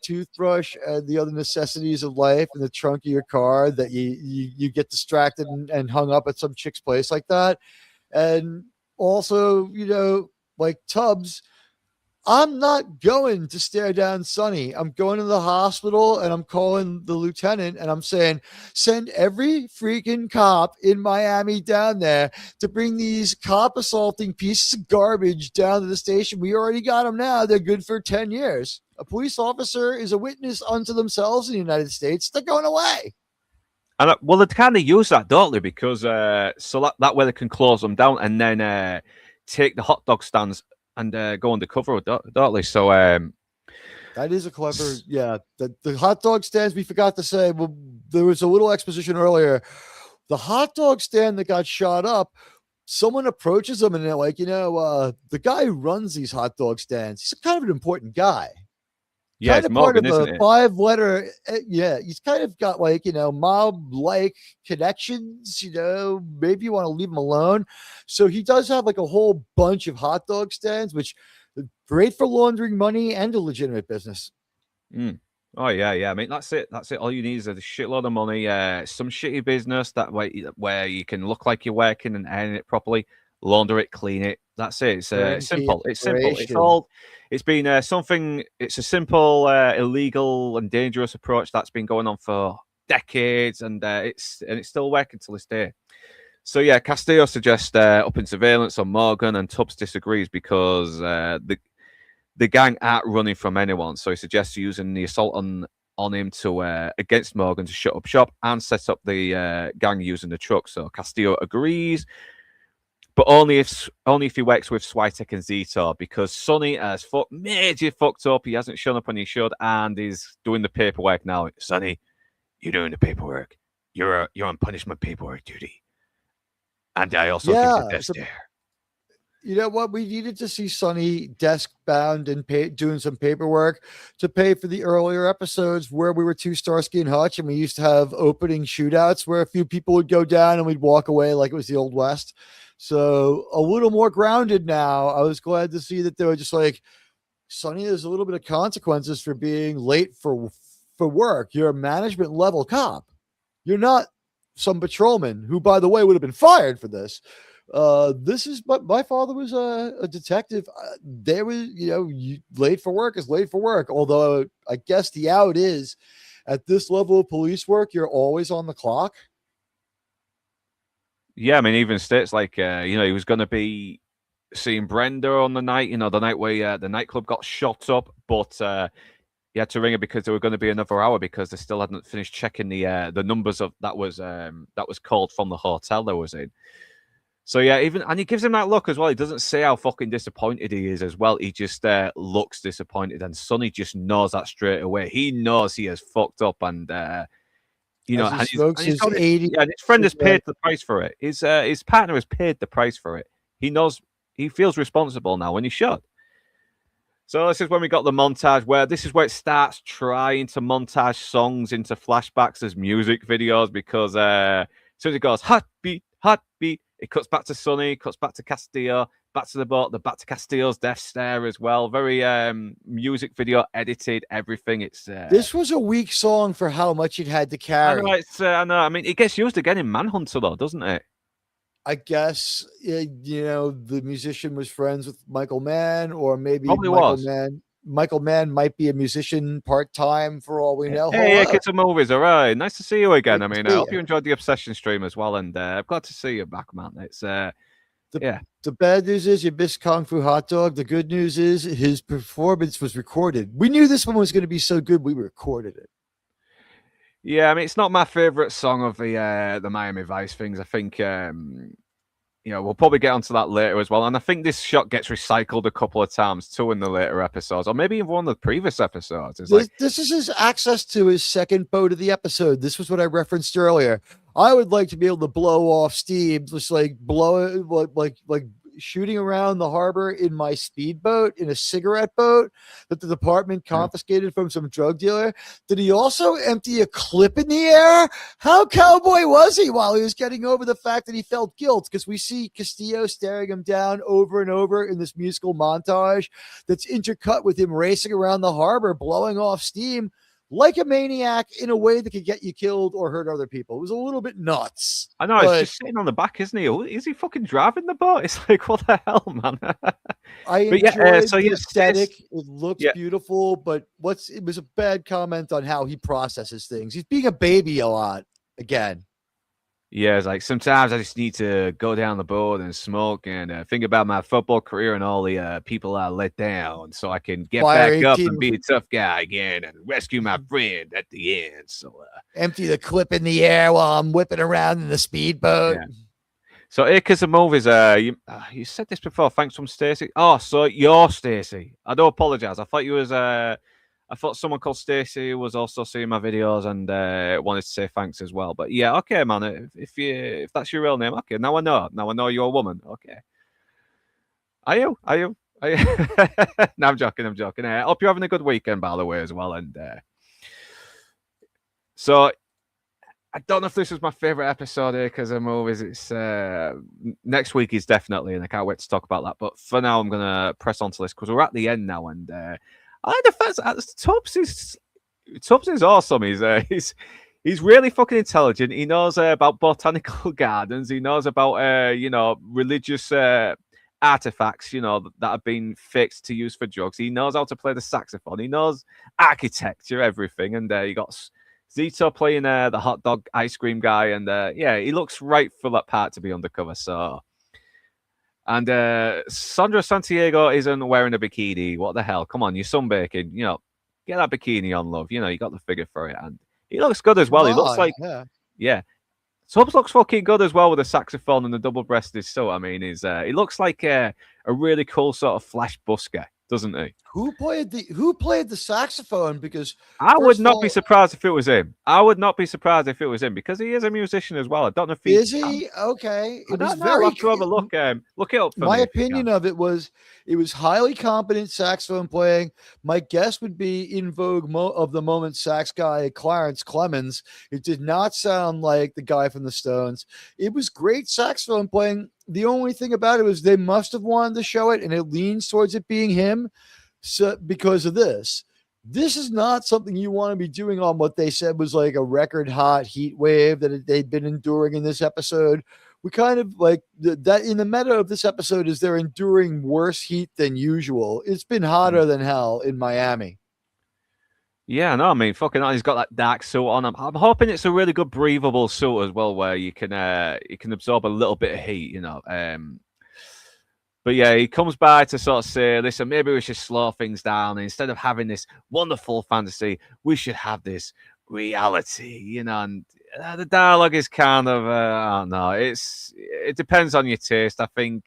toothbrush and the other necessities of life in the trunk of your car that you get distracted and hung up at some chick's place like that. And also, like Tubbs, I'm not going to stare down Sonny. I'm going to the hospital and I'm calling the lieutenant and I'm saying, send every freaking cop in Miami down there to bring these cop assaulting pieces of garbage down to the station. We already got them now. They're good for 10 years. A police officer is a witness unto themselves in the United States. They're going away. And well, they kind of use that, don't they? Because so that way they can close them down and then take the hot dog stands and go undercover, don't they? So that is a clever, yeah. The hot dog stands, we forgot to say, well, there was a little exposition earlier. The hot dog stand that got shot up, someone approaches them and they're like, the guy who runs these hot dog stands, he's kind of an important guy. Yeah, kind it's of Morgan, part of isn't a it? 5-letter, he's kind of got mob-like connections, maybe you want to leave him alone. So he does have a whole bunch of hot dog stands, which are great for laundering money and a legitimate business. Oh, yeah. I mean, that's it. All you need is a shitload of money, some shitty business that way where you can look like you're working and earning it properly, launder it, clean it. That's it. It's simple. It's simple. It's been something. It's a simple, illegal and dangerous approach that's been going on for decades, and it's still working till this day. So yeah, Castillo suggests upping surveillance on Morgan, and Tubbs disagrees because the gang aren't running from anyone. So he suggests using the assault on him to against Morgan to shut up shop and set up the gang using the truck. So Castillo agrees. But only if he works with Switek and Zito, because Sonny has major fucked up. He hasn't shown up when he should, and he's doing the paperwork now. Sonny, you're doing the paperwork. You're on punishment paperwork duty. And I also think the desk there. You know what? We needed to see Sonny desk bound and doing some paperwork to pay for the earlier episodes where we were two Starsky and Hutch, and we used to have opening shootouts where a few people would go down and we'd walk away like it was the Old West. So a little more grounded now. I was glad to see that they were just like, Sonny, there's a little bit of consequences for being late for work. You're a management level cop. You're not some patrolman who, by the way, would have been fired for this. This is, but my father was a detective. There was, late for work is late for work. Although I guess the out is at this level of police work, you're always on the clock. Yeah, I mean, even states like, he was going to be seeing Brenda on the night, the night where the nightclub got shot up, but he had to ring her because there were going to be another hour because they still hadn't finished checking the numbers of that was called from the hotel they was in. So yeah, and he gives him that look as well. He doesn't say how fucking disappointed he is as well. He just looks disappointed, and Sonny just knows that straight away. He knows he has fucked up, and his friend has paid the price for it. His partner has paid the price for it. He knows he feels responsible now, when he should. So this is when we got the montage where it starts trying to montage songs into flashbacks as music videos because as soon as it goes hot beat, it cuts back to Sonny, cuts back to Castillo, back to the boat, back to Castillo's death stare as well. Very music video edited, everything. This was a weak song for how much it had to carry. I know. I mean, it gets used again in Manhunter though, doesn't it? I guess the musician was friends with Michael Mann, or maybe Michael Mann might be a musician part-time for all we know. Hey, Kids and Movies, all right. Nice to see you again. I mean, I hope you enjoyed the Obsession stream as well, and I'm glad to see you back, man. It's the bad news is you missed Kung Fu Hot Dog. The good news is his performance was recorded. We knew this one was going to be so good, we recorded it. Yeah, I mean, it's not my favorite song of the Miami Vice things. I think we'll probably get onto that later as well. And I think this shot gets recycled a couple of times too in the later episodes, or maybe even one of the previous episodes. This is his access to his second boat of the episode. This was what I referenced earlier. I would like to be able to blow off steam, just like blow it, like shooting around the harbor in my speedboat, in a cigarette boat that the department confiscated from some drug dealer. Did he also empty a clip in the air? How cowboy was he while he was getting over the fact that he felt guilt? Because we see Castillo staring him down over and over in this musical montage that's intercut with him racing around the harbor, blowing off steam like a maniac in a way that could get you killed or hurt other people. It was a little bit nuts. I know, it's just sitting on the back, isn't he? Is he fucking driving the boat? It's like, what the hell, man? I enjoyed the aesthetic. It looked beautiful, but it was a bad comment on how he processes things. He's being a baby a lot, again. Yeah, it's like sometimes I just need to go down the boat and smoke and think about my football career and all the people I let down, so I can get back up and be a tough guy again and rescue my friend at the end. So empty the clip in the air while I'm whipping around in the speedboat. Yeah. So Acres of Movies, you said this before. Thanks from Stacey. Oh, so you're Stacey. I do apologize. I thought you was I thought someone called Stacey was also seeing my videos and wanted to say thanks as well. But yeah, okay, man. If that's your real name, okay. Now I know. Now I know you're a woman. Okay. Are you? No, I'm joking. I hope you're having a good weekend, by the way, as well. And so I don't know if this was my favorite episode here because of movies. It's next week is definitely, and I can't wait to talk about that. But for now, I'm gonna press on to this because we're at the end now, and I like the fact that Tubbs is awesome. He's really fucking intelligent. He knows about botanical gardens. He knows about religious artifacts, that have been fixed to use for drugs. He knows how to play the saxophone. He knows architecture, everything. And you got Zito playing the hot dog ice cream guy, and he looks right for that part to be undercover. So. And Sandra Santiago isn't wearing a bikini. What the hell? Come on, you're sunbaking. Get that bikini on, love. You got the figure for it. And he looks good as well. He looks like, Tubbs looks fucking good as well with the saxophone and the double-breasted suit. I mean, he looks like a really cool sort of Flash busker, doesn't he? Who played the saxophone? Because I would not be surprised if it was him. Because he is a musician as well. I don't know if is he okay. It was very. I'll have to have a look. Look it up. For my me opinion of it was highly competent saxophone playing. My guess would be in vogue of the moment sax guy Clarence Clemens. It did not sound like the guy from the Stones. It was great saxophone playing. The only thing about it was they must have wanted to show it, and it leans towards it being him. So because of this is not something you want to be doing on what they said was like a record hot heat wave that they'd been enduring in this episode. We kind of like that in the meta of this episode is they're enduring worse heat than usual. It's been hotter than hell in Miami. Yeah, no, I mean, fucking hell, he's got that dark suit on. I'm hoping it's a really good breathable suit as well, where you can absorb a little bit of heat, But But yeah, he comes by to sort of say, listen, maybe we should slow things down. And instead of having this wonderful fantasy, we should have this reality, and the dialogue is kind of, I don't know, it depends on your taste. I think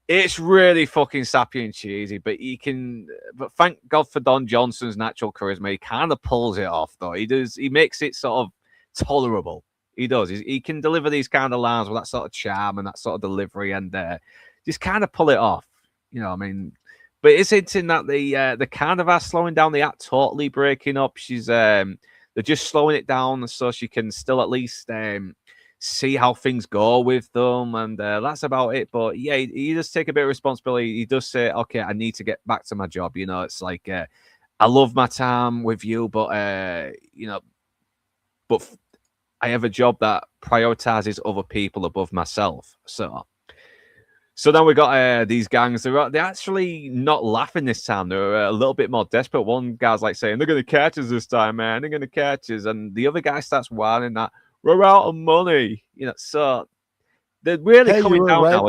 it's really fucking sappy and cheesy, but but thank God for Don Johnson's natural charisma. He kind of pulls it off, though. He makes it sort of tolerable. He does. He can deliver these kind of lines with that sort of charm and that sort of delivery, and just kind of pull it off. I mean, but it's hinting that the kind of are slowing down. They aren't totally breaking up. They're just slowing it down so she can still at least see how things go with them, and that's about it. But yeah, he does take a bit of responsibility. He does say, okay, I need to get back to my job. It's like, I love my time with you, but but I have a job that prioritizes other people above myself. So then we got these gangs. They're actually not laughing this time. They're a little bit more desperate. One guy's like saying, they're going to catch us this time, man. They're going to catch us. And the other guy starts whining that, we're out of money. So they're really coming down right, now.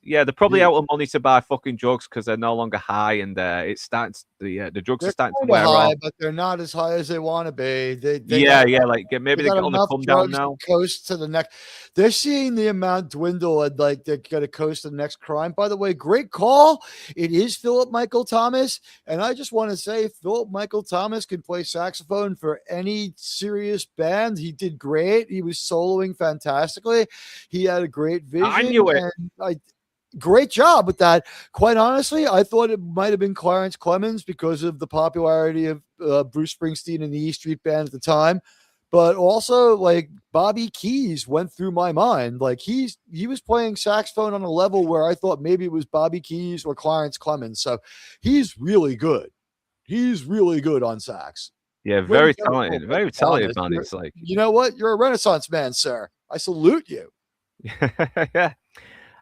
They're probably out of money to buy fucking drugs because they're no longer high, and it starts the drugs are starting to wear off. But they're not as high as they want to be. Maybe they get on the come down now. Coast to the next. They're seeing the amount dwindle, and like they're gonna coast to the next crime. By the way, great call. It is Philip Michael Thomas, and I just want to say Philip Michael Thomas can play saxophone for any serious band. He did great. He was soloing fantastically. He had a great vision. I knew it. And great job with that. Quite honestly, I thought it might have been Clarence Clemens because of the popularity of Bruce Springsteen and the E Street Band at the time. But also, like, Bobby Keys went through my mind. Like, he was playing saxophone on a level where I thought maybe it was Bobby Keys or Clarence Clemens. So he's really good. He's really good on sax. Yeah, very talented. Very talented, man. It's like, you know what? You're a Renaissance man, sir. I salute you. Yeah.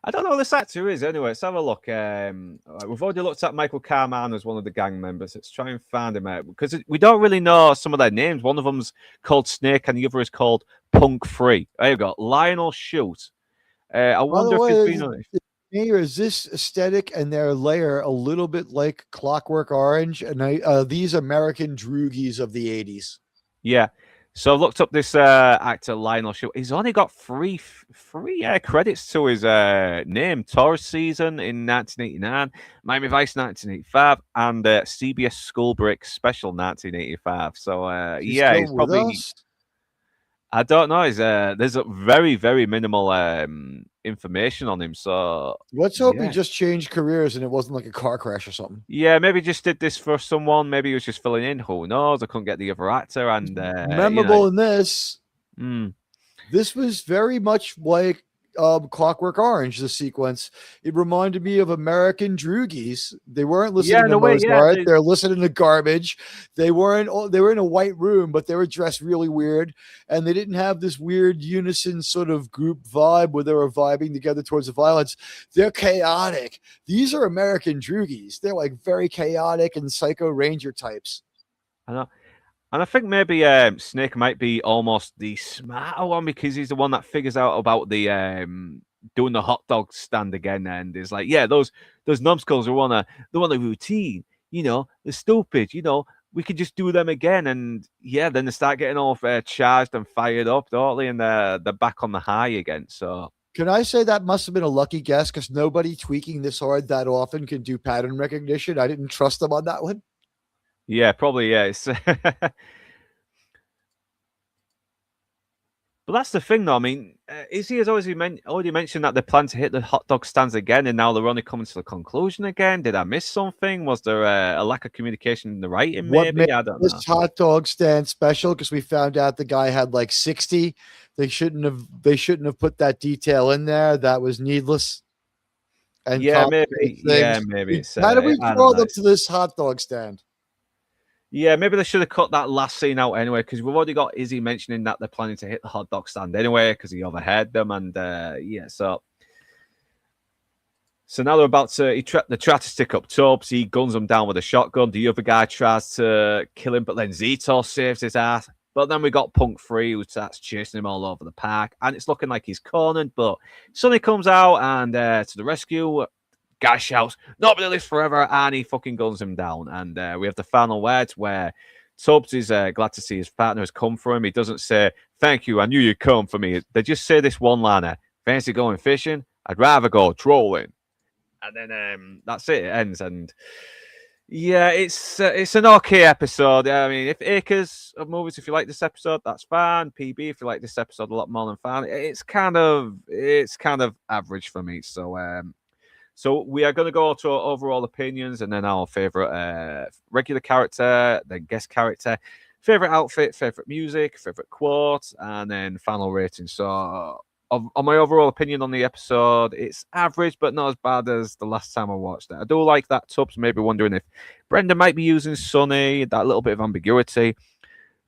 I don't know who this actor is anyway. Let's have a look. We've already looked at Michael Carman as one of the gang members. Let's try and find him out because we don't really know some of their names. One of them's called Snake and the other is called Punk Free. There you go. Lionel Shoot. I wonder if he's been on it. Or is this aesthetic and their layer a little bit like Clockwork Orange and these American droogies of the 80s? Yeah. So I've looked up this actor, Lionel Shoot. He's only got three credits to his name. Taurus Season in 1989, Miami Vice 1985, and CBS School Break Special 1985. So, he's probably... I don't know. There's a very, very minimal information on him. So let's hope he just changed careers and it wasn't like a car crash or something. Yeah, maybe just did this for someone. Maybe he was just filling in. Who knows? I couldn't get the other actor. And memorable in this. This was very much like Clockwork Orange, the sequence. It reminded me of American droogies. They weren't listening to Mozart. They're listening to garbage. They were in a white room, but they were dressed really weird, and they didn't have this weird unison sort of group vibe where they were vibing together towards the violence. They're chaotic. These are American droogies. They're like very chaotic and psycho ranger types. I know. And I think maybe Snake might be almost the smarter one because he's the one that figures out about the doing the hot dog stand again, and is like, yeah, those numbskulls are on a routine, they're stupid, we could just do them again, and yeah, then they start getting all charged and fired up, don't they? And they're back on the high again. So can I say that must have been a lucky guess because nobody tweaking this hard that often can do pattern recognition. I didn't trust them on that one. Yeah, probably, yes. But that's the thing, though. I mean, Izzy has already mentioned that they plan to hit the hot dog stands again, and now they're only coming to the conclusion again. Did I miss something? Was there a lack of communication in the writing? Maybe I don't know. This hot dog stand special because we found out the guy had like 60. They shouldn't have put that detail in there. That was needless. And yeah, maybe. How do we draw them to this hot dog stand? Yeah, maybe they should have cut that last scene out anyway, because we've already got Izzy mentioning that they're planning to hit the hot dog stand anyway, because he overheard them, and so now they're about to. They try to stick up Tubbs. He guns him down with a shotgun. The other guy tries to kill him, but then Zito saves his ass. But then we got Punk 3, who starts chasing him all over the park, and it's looking like he's cornered. But Sonny comes out and to the rescue. Guy shouts, "Nobody lives forever," and he fucking guns him down. And we have the final words where Tubbs is glad to see his partner has come for him. He doesn't say, "Thank you, I knew you'd come for me." They just say this one-liner, "Fancy going fishing? I'd rather go trolling." And then that's it. It ends. And yeah, it's an okay episode. I mean, if Acres of Movies, if you like this episode, that's fine. PB, if you like this episode a lot more than fine. It's kind of average for me. So we are going to go to our overall opinions and then our favorite regular character, then guest character, favorite outfit, favorite music, favorite quote, and then final rating. So on my overall opinion on the episode, it's average, but not as bad as the last time I watched it. I do like that Tubbs maybe wondering if Brenda might be using Sonny, that little bit of ambiguity.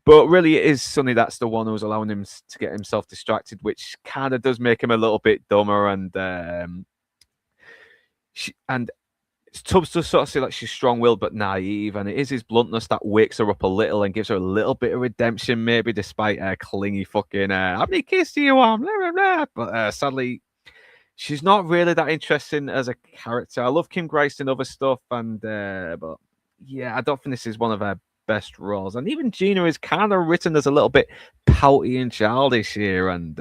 But really, it is Sonny that's the one who's allowing him to get himself distracted, which kind of does make him a little bit dumber. And Tubbs does sort of say like she's strong-willed but naive, and it is his bluntness that wakes her up a little and gives her a little bit of redemption, maybe despite her clingy fucking how many kids do you want? Blah, blah, blah. But sadly, she's not really that interesting as a character. I love Kim Grace and other stuff, and but yeah, I don't think this is one of her best roles. And even Gina is kind of written as a little bit pouty and childish here, and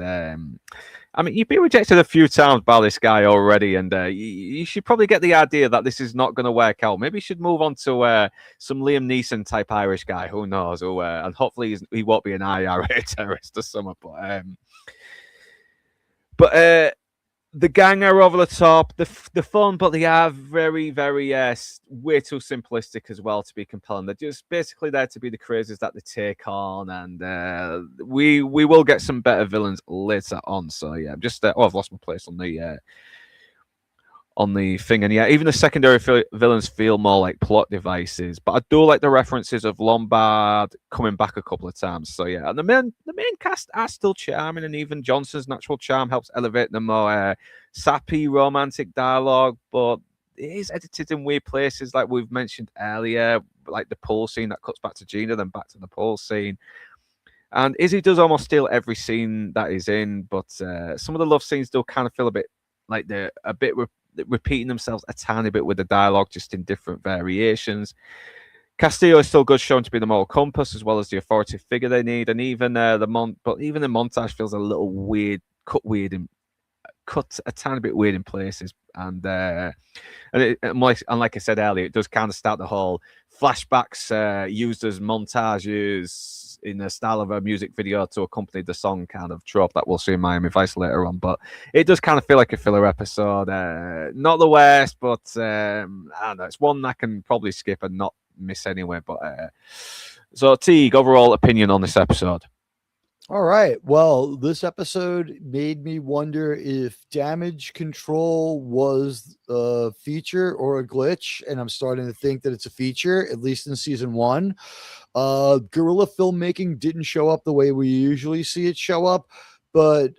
I mean, you've been rejected a few times by this guy already, and you should probably get the idea that this is not going to work out. Maybe you should move on to some Liam Neeson type Irish guy. Who knows? And hopefully he won't be an IRA terrorist or something. But the gang are over the top. The fun, but they are very, very way too simplistic as well to be compelling. They're just basically there to be the crazies that they take on, and we will get some better villains later on. So yeah, I'm just I've lost my place on the thing, and yeah, even the secondary villains feel more like plot devices. But I do like the references of Lombard coming back a couple of times. So yeah, and the main cast are still charming, and even Johnson's natural charm helps elevate the more sappy romantic dialogue. But it is edited in weird places, like we've mentioned earlier, like the pool scene that cuts back to Gina, then back to the pool scene. And Izzy does almost steal every scene that he's in, but some of the love scenes do kind of feel a bit like they're a bit repeating themselves a tiny bit with the dialogue, just in different variations. Castillo is still good, shown to be the moral compass as well as the authority figure they need, and even the montage feels a little weird, cut a tiny bit weird in places, and like I said earlier, it does kind of start the whole flashbacks used as montages in the style of a music video to accompany the song kind of trope that we'll see in Miami Vice later on. But it does kind of feel like a filler episode. Not the worst, but I don't know. It's one I can probably skip and not miss anyway. But so Teague, overall opinion on this episode? All right. Well, this episode made me wonder if damage control was a feature or a glitch, and I'm starting to think that it's a feature, at least in season 1. Guerrilla filmmaking didn't show up the way we usually see it show up, but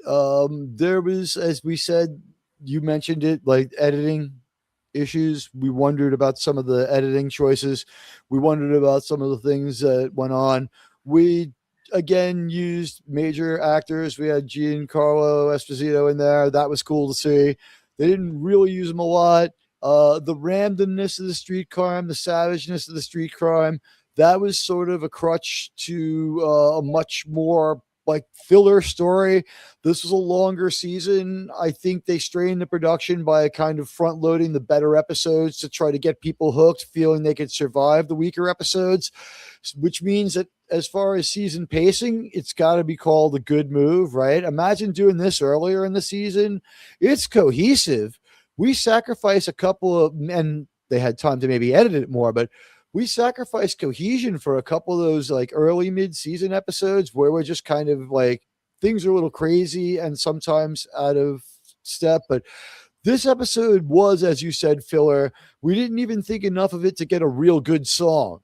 there was, as we said, you mentioned it, like editing issues. We wondered about some of the editing choices. We wondered about some of the things that went on. We again used major actors. We had Giancarlo Esposito in there. That was cool to see. They didn't really use him a lot. The randomness of the street crime, the savageness of the street crime, that was sort of a crutch to a much more like filler story. This was a longer season. I think they strained the production by kind of front loading the better episodes to try to get people hooked, feeling they could survive the weaker episodes, which means that as far as season pacing, it's got to be called a good move, right? Imagine doing this earlier in the season. It's cohesive. We sacrifice a couple of, and they had time to maybe edit it more, but we sacrificed cohesion for a couple of those like early mid-season episodes where we're just kind of like, things are a little crazy and sometimes out of step. But this episode was, as you said, filler. We didn't even think enough of it to get a real good song.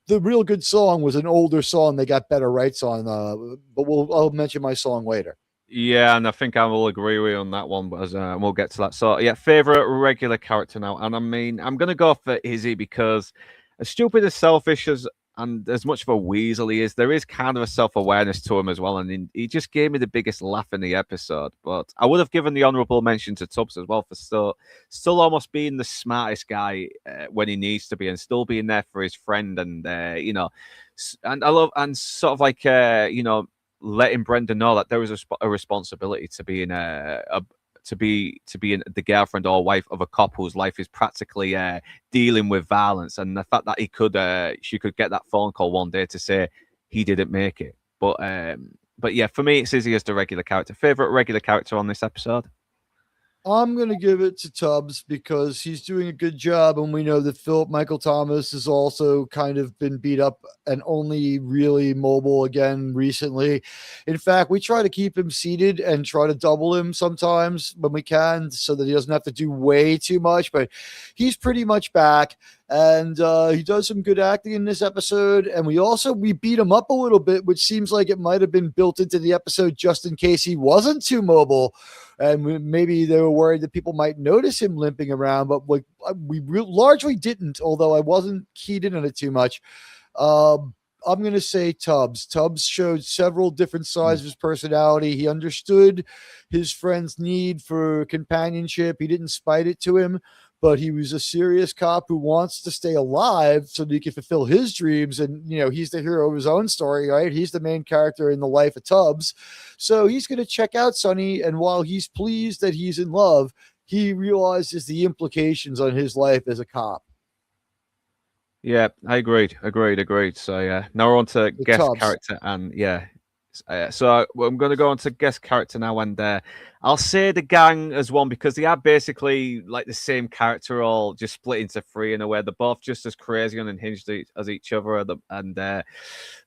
The real good song was an older song they got better rights on, but I'll mention my song later. Yeah, and I think I will agree with you on that one, but we'll get to that. So, yeah, favorite regular character now. And I mean, I'm going to go for Izzy because as stupid as selfish as and as much of a weasel he is, there is kind of a self-awareness to him as well. And he just gave me the biggest laugh in the episode. But I would have given the honourable mention to Tubbs as well for still almost being the smartest guy when he needs to be, and still being there for his friend. And and I love, and sort of like letting Brenda know that there is a responsibility to being to be the girlfriend or wife of a cop whose life is practically dealing with violence, and the fact that she could get that phone call one day to say he didn't make it. But yeah, for me, it's Izzy as the regular character. Favorite regular character on this episode? I'm going to give it to Tubbs because he's doing a good job. And we know that Philip Michael Thomas has also kind of been beat up and only really mobile again recently. In fact, we try to keep him seated and try to double him sometimes when we can so that he doesn't have to do way too much. But he's pretty much back. And he does some good acting in this episode. And we beat him up a little bit, which seems like it might have been built into the episode just in case he wasn't too mobile. And maybe they were worried that people might notice him limping around, but we largely didn't, although I wasn't keyed in on it too much. I'm going to say Tubbs. Tubbs showed several different sides of his personality. He understood his friend's need for companionship. He didn't spite it to him, but he was a serious cop who wants to stay alive so that he can fulfill his dreams. And, he's the hero of his own story, right? He's the main character in the life of Tubbs. So he's going to check out Sonny. And while he's pleased that he's in love, he realizes the implications on his life as a cop. Yeah, I agreed. So yeah, now we're on to guest Tubbs. character, and yeah. So I'm going to go on to guest character now, and I'll say the gang as one because they are basically like the same character, all just split into three in a way. They're both just as crazy and unhinged as each other, and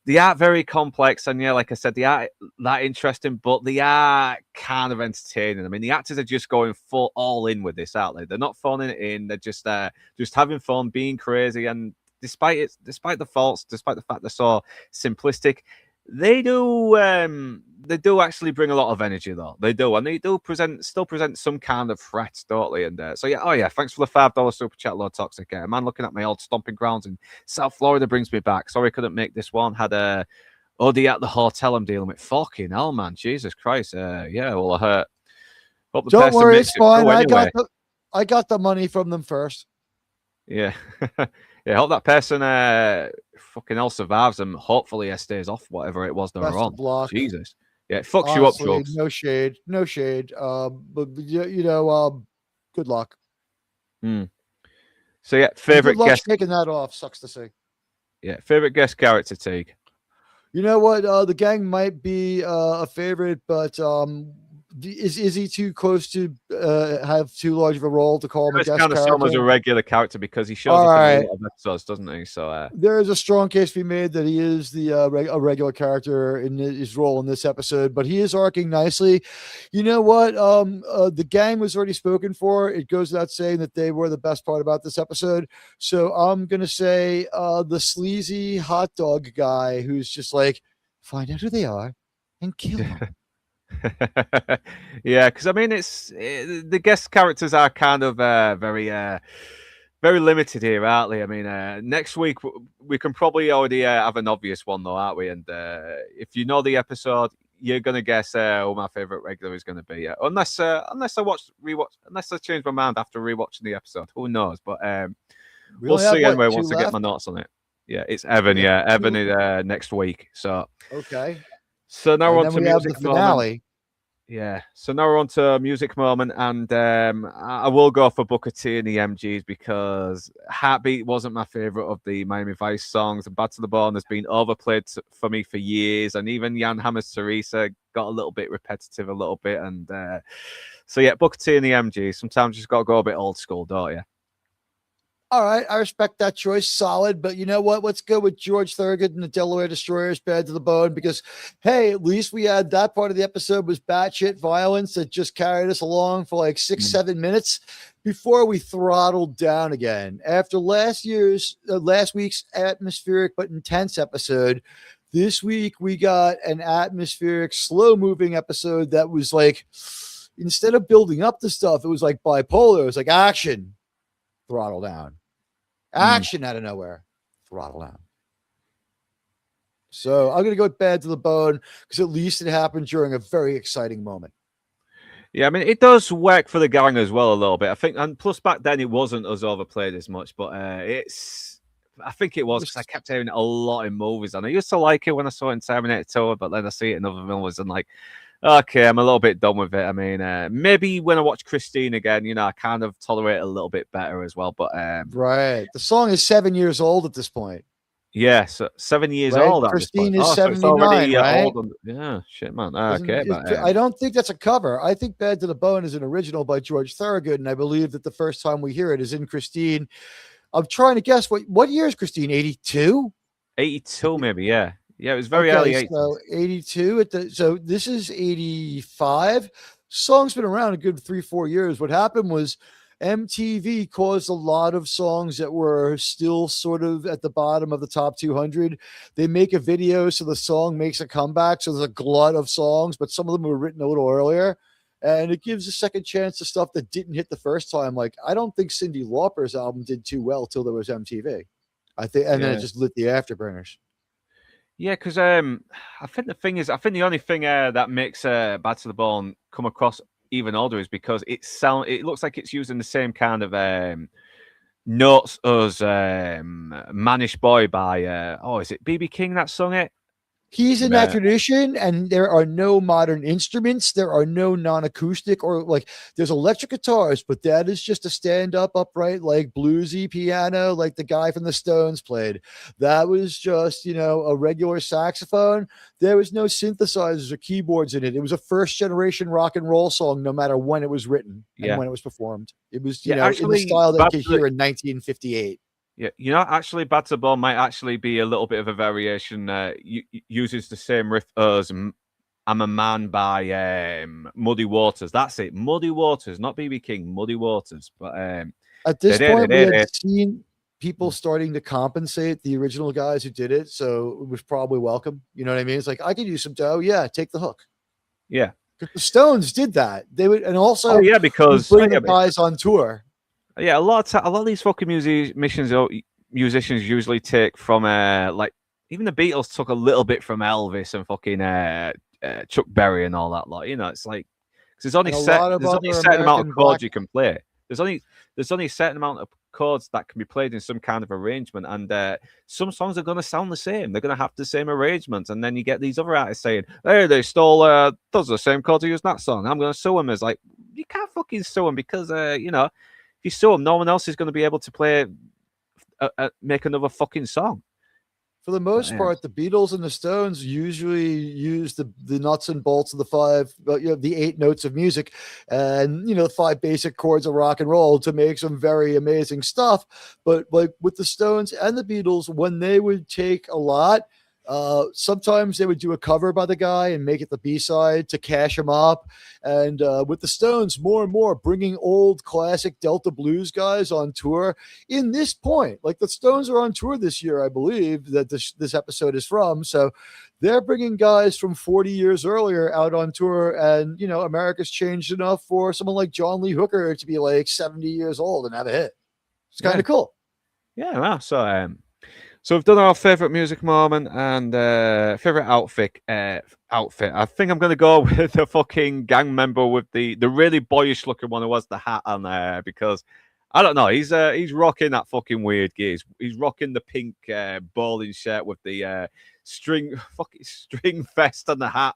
they are very complex. And yeah, like I said, they are that interesting, but they are kind of entertaining. I mean, the actors are just going full all in with this, aren't they? They're not phoning it in. They're just having fun, being crazy, and despite the faults, despite the fact they're so simplistic. They do actually bring a lot of energy, though. They do, and they do still present some kind of threat, don't they? And so yeah, thanks for the $5 super chat, Lord Toxic. Man, looking at my old stomping grounds in South Florida brings me back. Sorry, couldn't make this one. Had a OD at the hotel I'm dealing with. Fucking hell, man, Jesus Christ. Yeah, well, I hope the Don't worry, it's fine. Anyway. I got the money from them first. Yeah. Yeah, hope that person fucking hell survives and hopefully it stays off whatever it was they were on. Block. Jesus. Yeah, it fucks you up, drugs. No shade. But good luck. So yeah, favorite guest taking that off, sucks to say. Yeah, favorite guest character, Teague. You know what? The gang might be a favorite, but is he too close to have too large of a role to call him a guest character? Kind of as a regular character because he shows up in a lot of episodes, doesn't he? So there is a strong case to be made that he is a regular character in his role in this episode, but he is arcing nicely. You know what? The gang was already spoken for. It goes without saying that they were the best part about this episode. So I'm gonna say the sleazy hot dog guy who's just like, find out who they are and kill them. Yeah, because I mean, the guest characters are kind of very limited here, aren't they? I mean, next week we can probably already have an obvious one, though, aren't we? And if you know the episode, you're gonna guess who my favorite regular is gonna be. Unless I change my mind after rewatching the episode, who knows? But we'll see anyway once I get my notes on it. Yeah, it's Evan. Yeah, Evan is next week. So okay. So now we're on to music finale. Moment. Yeah. So now we're on to music moment, and I will go for Booker T and the MGs because Heartbeat wasn't my favorite of the Miami Vice songs, and Bad to the Bone has been overplayed for me for years, and even Jan Hammer's Teresa got a little bit repetitive, and so yeah, Booker T and the MGs. Sometimes you just got to go a bit old school, don't you? All right, I respect that choice. Solid, but you know what? Let's go with George Thorogood and the Delaware Destroyers, Bad to the Bone, because, hey, at least we had that part of the episode was batshit violence that just carried us along for like 6-7 minutes before we throttled down again. After last week's atmospheric but intense episode, this week we got an atmospheric, slow-moving episode that was like, instead of building up the stuff, it was like bipolar. It was like action, throttle down. Action out of nowhere, throttle down. So I'm going to go with Bad to the Bone because at least it happened during a very exciting moment. Yeah, I mean, it does work for the gang as well a little bit. I think, and plus back then it wasn't as overplayed as much, but I think it was because I kept hearing it a lot in movies, and I used to like it when I saw it in Terminator 2, but then I see it in other movies and like, okay, I'm a little bit done with it. I mean, maybe when I watch Christine again, I kind of tolerate it a little bit better as well. But right, the song is 7 years old at this point. Yeah, so 7 years right? old. Christine is so 79, already, right? old. Yeah, shit, man. Okay, I don't think that's a cover. I think Bad to the Bone is an original by George Thorogood, and I believe that the first time we hear it is in Christine. I'm trying to guess what year is Christine? 82? 82, maybe. Yeah, it was very early 80s. So 82 so this is 85. Song's been around a good 3-4 years. What happened was MTV caused a lot of songs that were still sort of at the bottom of the top 200. They make a video so the song makes a comeback. So there's a glut of songs, but some of them were written a little earlier. And it gives a second chance to stuff that didn't hit the first time. Like, I don't think Cyndi Lauper's album did too well till there was MTV. I think, and then it just lit the afterburners. Yeah, because I think the thing is, the only thing that makes Bad to the Bone come across even older is because it looks like it's using the same kind of notes as Manish Boy by is it BB King that sung it? He's in that tradition, and there are no modern instruments. There are no non-acoustic or like there's electric guitars, but that is just a stand-up upright, like bluesy piano, like the guy from the Stones played. That was just, a regular saxophone. There was no synthesizers or keyboards in it. It was a first-generation rock and roll song, no matter when it was written and when it was performed. It was, actually, in the style that you could hear in 1958. Yeah, actually, Bad to the Bone might actually be a little bit of a variation. Uses the same riff as "I'm a Man" by Muddy Waters. That's it, Muddy Waters, not BB King, Muddy Waters. But at this point, we had seen people starting to compensate the original guys who did it, so it was probably welcome. You know what I mean? It's like, I could use some dough. Yeah, take the hook. Yeah, the Stones did that. They would, and also, because bring the guys on tour. Yeah, a lot of these fucking musicians usually take from like even the Beatles took a little bit from Elvis and fucking Chuck Berry and all that lot. It's like because there's only a certain amount of chords you can play. There's only a certain amount of chords that can be played in some kind of arrangement, and some songs are going to sound the same. They're going to have the same arrangement, and then you get these other artists saying, "Hey, they stole those are the same chords who used that song. I'm going to sue them." It's like you can't fucking sue them because if you sue them, no one else is going to be able to play, make another fucking song. For the most part, the Beatles and the Stones usually use the nuts and bolts of the 8 notes of music and, the 5 basic chords of rock and roll to make some very amazing stuff. But like with the Stones and the Beatles, when they would take a lot, sometimes they would do a cover by the guy and make it the B-side to cash him up. And with the Stones, more and more bringing old classic Delta blues guys on tour. In this point, like the Stones are on tour this year, I believe that this episode is from. So they're bringing guys from 40 years earlier out on tour. And, America's changed enough for someone like John Lee Hooker to be like 70 years old and have a hit. It's kind of cool. Yeah, well, so we've done our favorite music moment and favorite outfit. I think I'm gonna go with the fucking gang member with the really boyish looking one who has the hat on there because I don't know. He's rocking that fucking weird gear. He's rocking the pink bowling shirt with the string vest and the hat.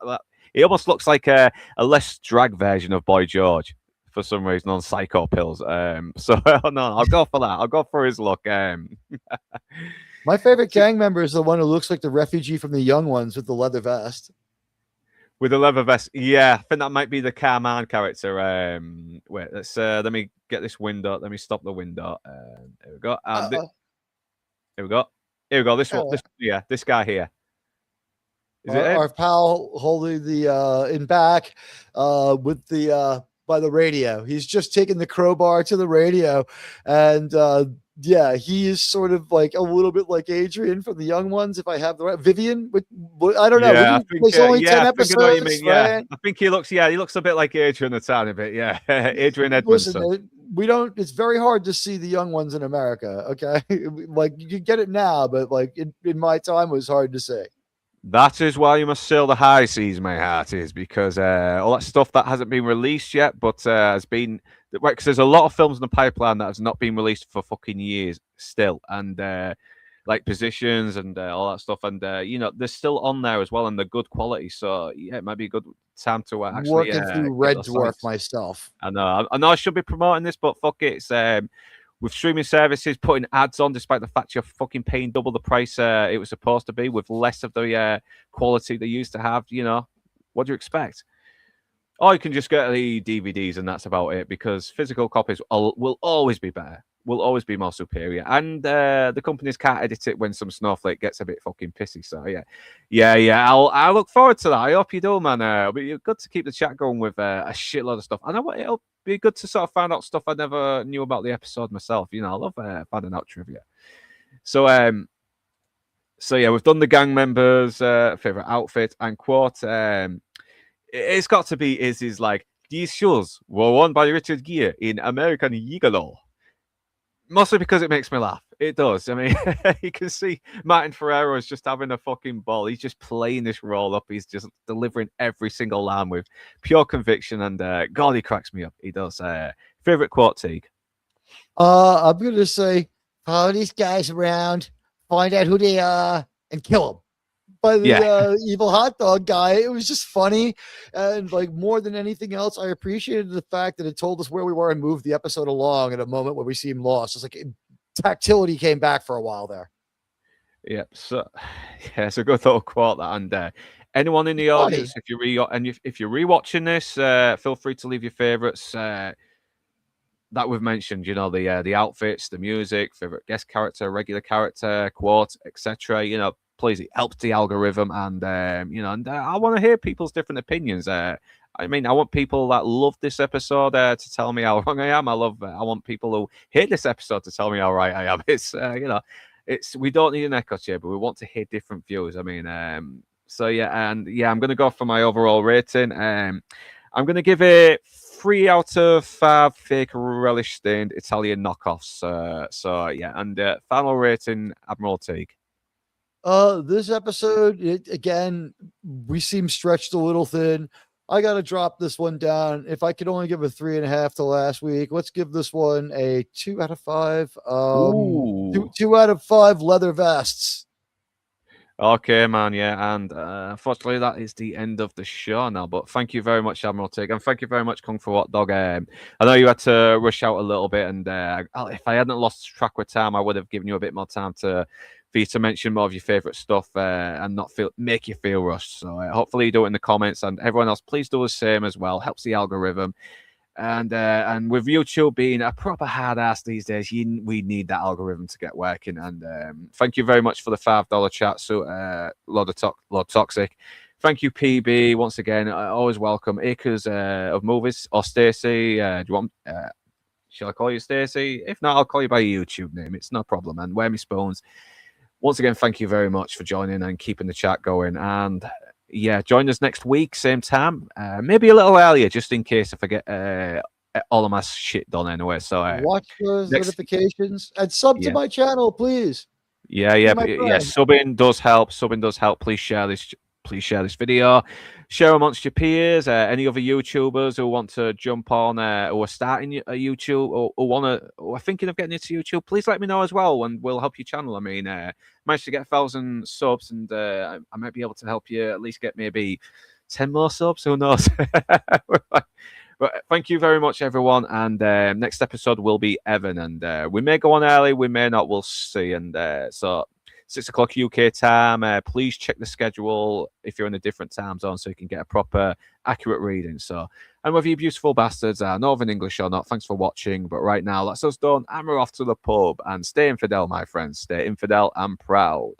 He almost looks like a less drag version of Boy George for some reason on Psycho Pills. So no, I'll go for that. I'll go for his look. My favorite gang member is the one who looks like the refugee from the Young Ones with the leather vest. With the leather vest, yeah, I think that might be the Carman character. Wait, let me get this window. Let me stop the window. There we go. Here we go. Here we go. This one. This guy here. Is our pal holding the in back with the by the radio. He's just taking the crowbar to the radio, and yeah, he is sort of like a little bit like Adrian from the Young Ones, if I have the right. Vivian, I don't know. Yeah, there's only 10 episodes. Right? I think he looks a bit like Adrian a tiny bit. Yeah, Adrian Edmondson. Listen, it's very hard to see the Young Ones in America. Okay, like you can get it now, but like in my time, it was hard to see. That is why you must sail the high seas, my heart, is because all that stuff that hasn't been released yet, but has been, because there's a lot of films in the pipeline that has not been released for fucking years still, and like Positions and all that stuff, and they're still on there as well, and they're good quality. So yeah, it might be a good time to actually Working through get Red those Dwarf sites. myself. I know I should be promoting this, but fuck it, it's with streaming services putting ads on, despite the fact you're fucking paying double the price it was supposed to be, with less of the quality they used to have. What do you expect? Or you can just get the DVDs and that's about it, because physical copies will always be better, will always be more superior. And the companies can't edit it when some snowflake gets a bit fucking pissy. So yeah. I'll look forward to that. I hope you do, man. It'll be good to keep the chat going with a shitload of stuff. I know what it'll be good to sort of find out stuff I never knew about the episode myself. I love finding out trivia. So yeah, we've done the gang members' favorite outfit and quote. It's got to be is like, these shoes were worn by Richard Gere in American Gigolo. Mostly because it makes me laugh. It does. I mean, you can see Martin Ferrero is just having a fucking ball. He's just playing this role up. He's just delivering every single line with pure conviction. And God, he cracks me up. He does. Favorite quote, Teague? I'm gonna say, follow these guys around, find out who they are, and kill them. By the evil hot dog guy. It was just funny, and like more than anything else, I appreciated the fact that it told us where we were and moved the episode along at a moment where we seemed lost. It's like tactility came back for a while there. Yep. So it's a good little quote that. And anyone in the audience, if you're rewatching this, feel free to leave your favorites that we've mentioned. The outfits, the music, favorite guest character, regular character, quote, etc. Please, it helps the algorithm, and I want to hear people's different opinions. I want people that love this episode to tell me how wrong I am. I want people who hate this episode to tell me how right I am. It's we don't need an echo chamber. We want to hear different views. I'm going to go for my overall rating. I'm going to give it 3 out of 5 fake relish stained Italian knockoffs. And final rating, Admiral Teague. This episode, again, we seem stretched a little thin. I gotta drop this one down. If I could only give a 3.5 to last week, let's give this one a 2 out of 5. 2 out of 5 leather vests. Okay, man, yeah, and unfortunately that is the end of the show now, but thank you very much, Admiral Tig, and thank you very much, Kung Fu Hot Dog. I know you had to rush out a little bit, and if I hadn't lost track with time, I would have given you a bit more time for you to mention more of your favourite stuff and not make you feel rushed. So hopefully you do it in the comments, and everyone else, please do the same as well. Helps the algorithm. And with YouTube being a proper hard ass these days, we need that algorithm to get working. And thank you very much for the $5 chat, so Lord Toxic. Thank you, PB, once again. Always welcome. Acres of Movies, or Stacey. Do you want? Shall I call you Stacey? If not, I'll call you by your YouTube name. It's no problem. And Wear Me Spoons. Once again, thank you very much for joining and keeping the chat going. And yeah, join us next week, same time. Maybe a little earlier, just in case if I get all of my shit done anyway. So watch those notifications and sub to my channel, please. Yeah. Subbing does help. Please share this video. Share amongst your peers. Any other YouTubers who want to jump on, who are starting a YouTube or are thinking of getting into YouTube, please let me know as well, and we'll help your channel. I mean, managed to get 1,000 subs, and I might be able to help you at least get maybe 10 more subs. Who knows? But thank you very much, everyone. And next episode will be Evan, and we may go on early, we may not. We'll see. And so 6 o'clock UK time. Please check the schedule if you're in a different time zone so you can get a proper, accurate reading. So, and whether you beautiful bastards are Northern English or not, thanks for watching. But right now, that's us done, and we're off to the pub. And stay infidel, my friends. Stay infidel and proud.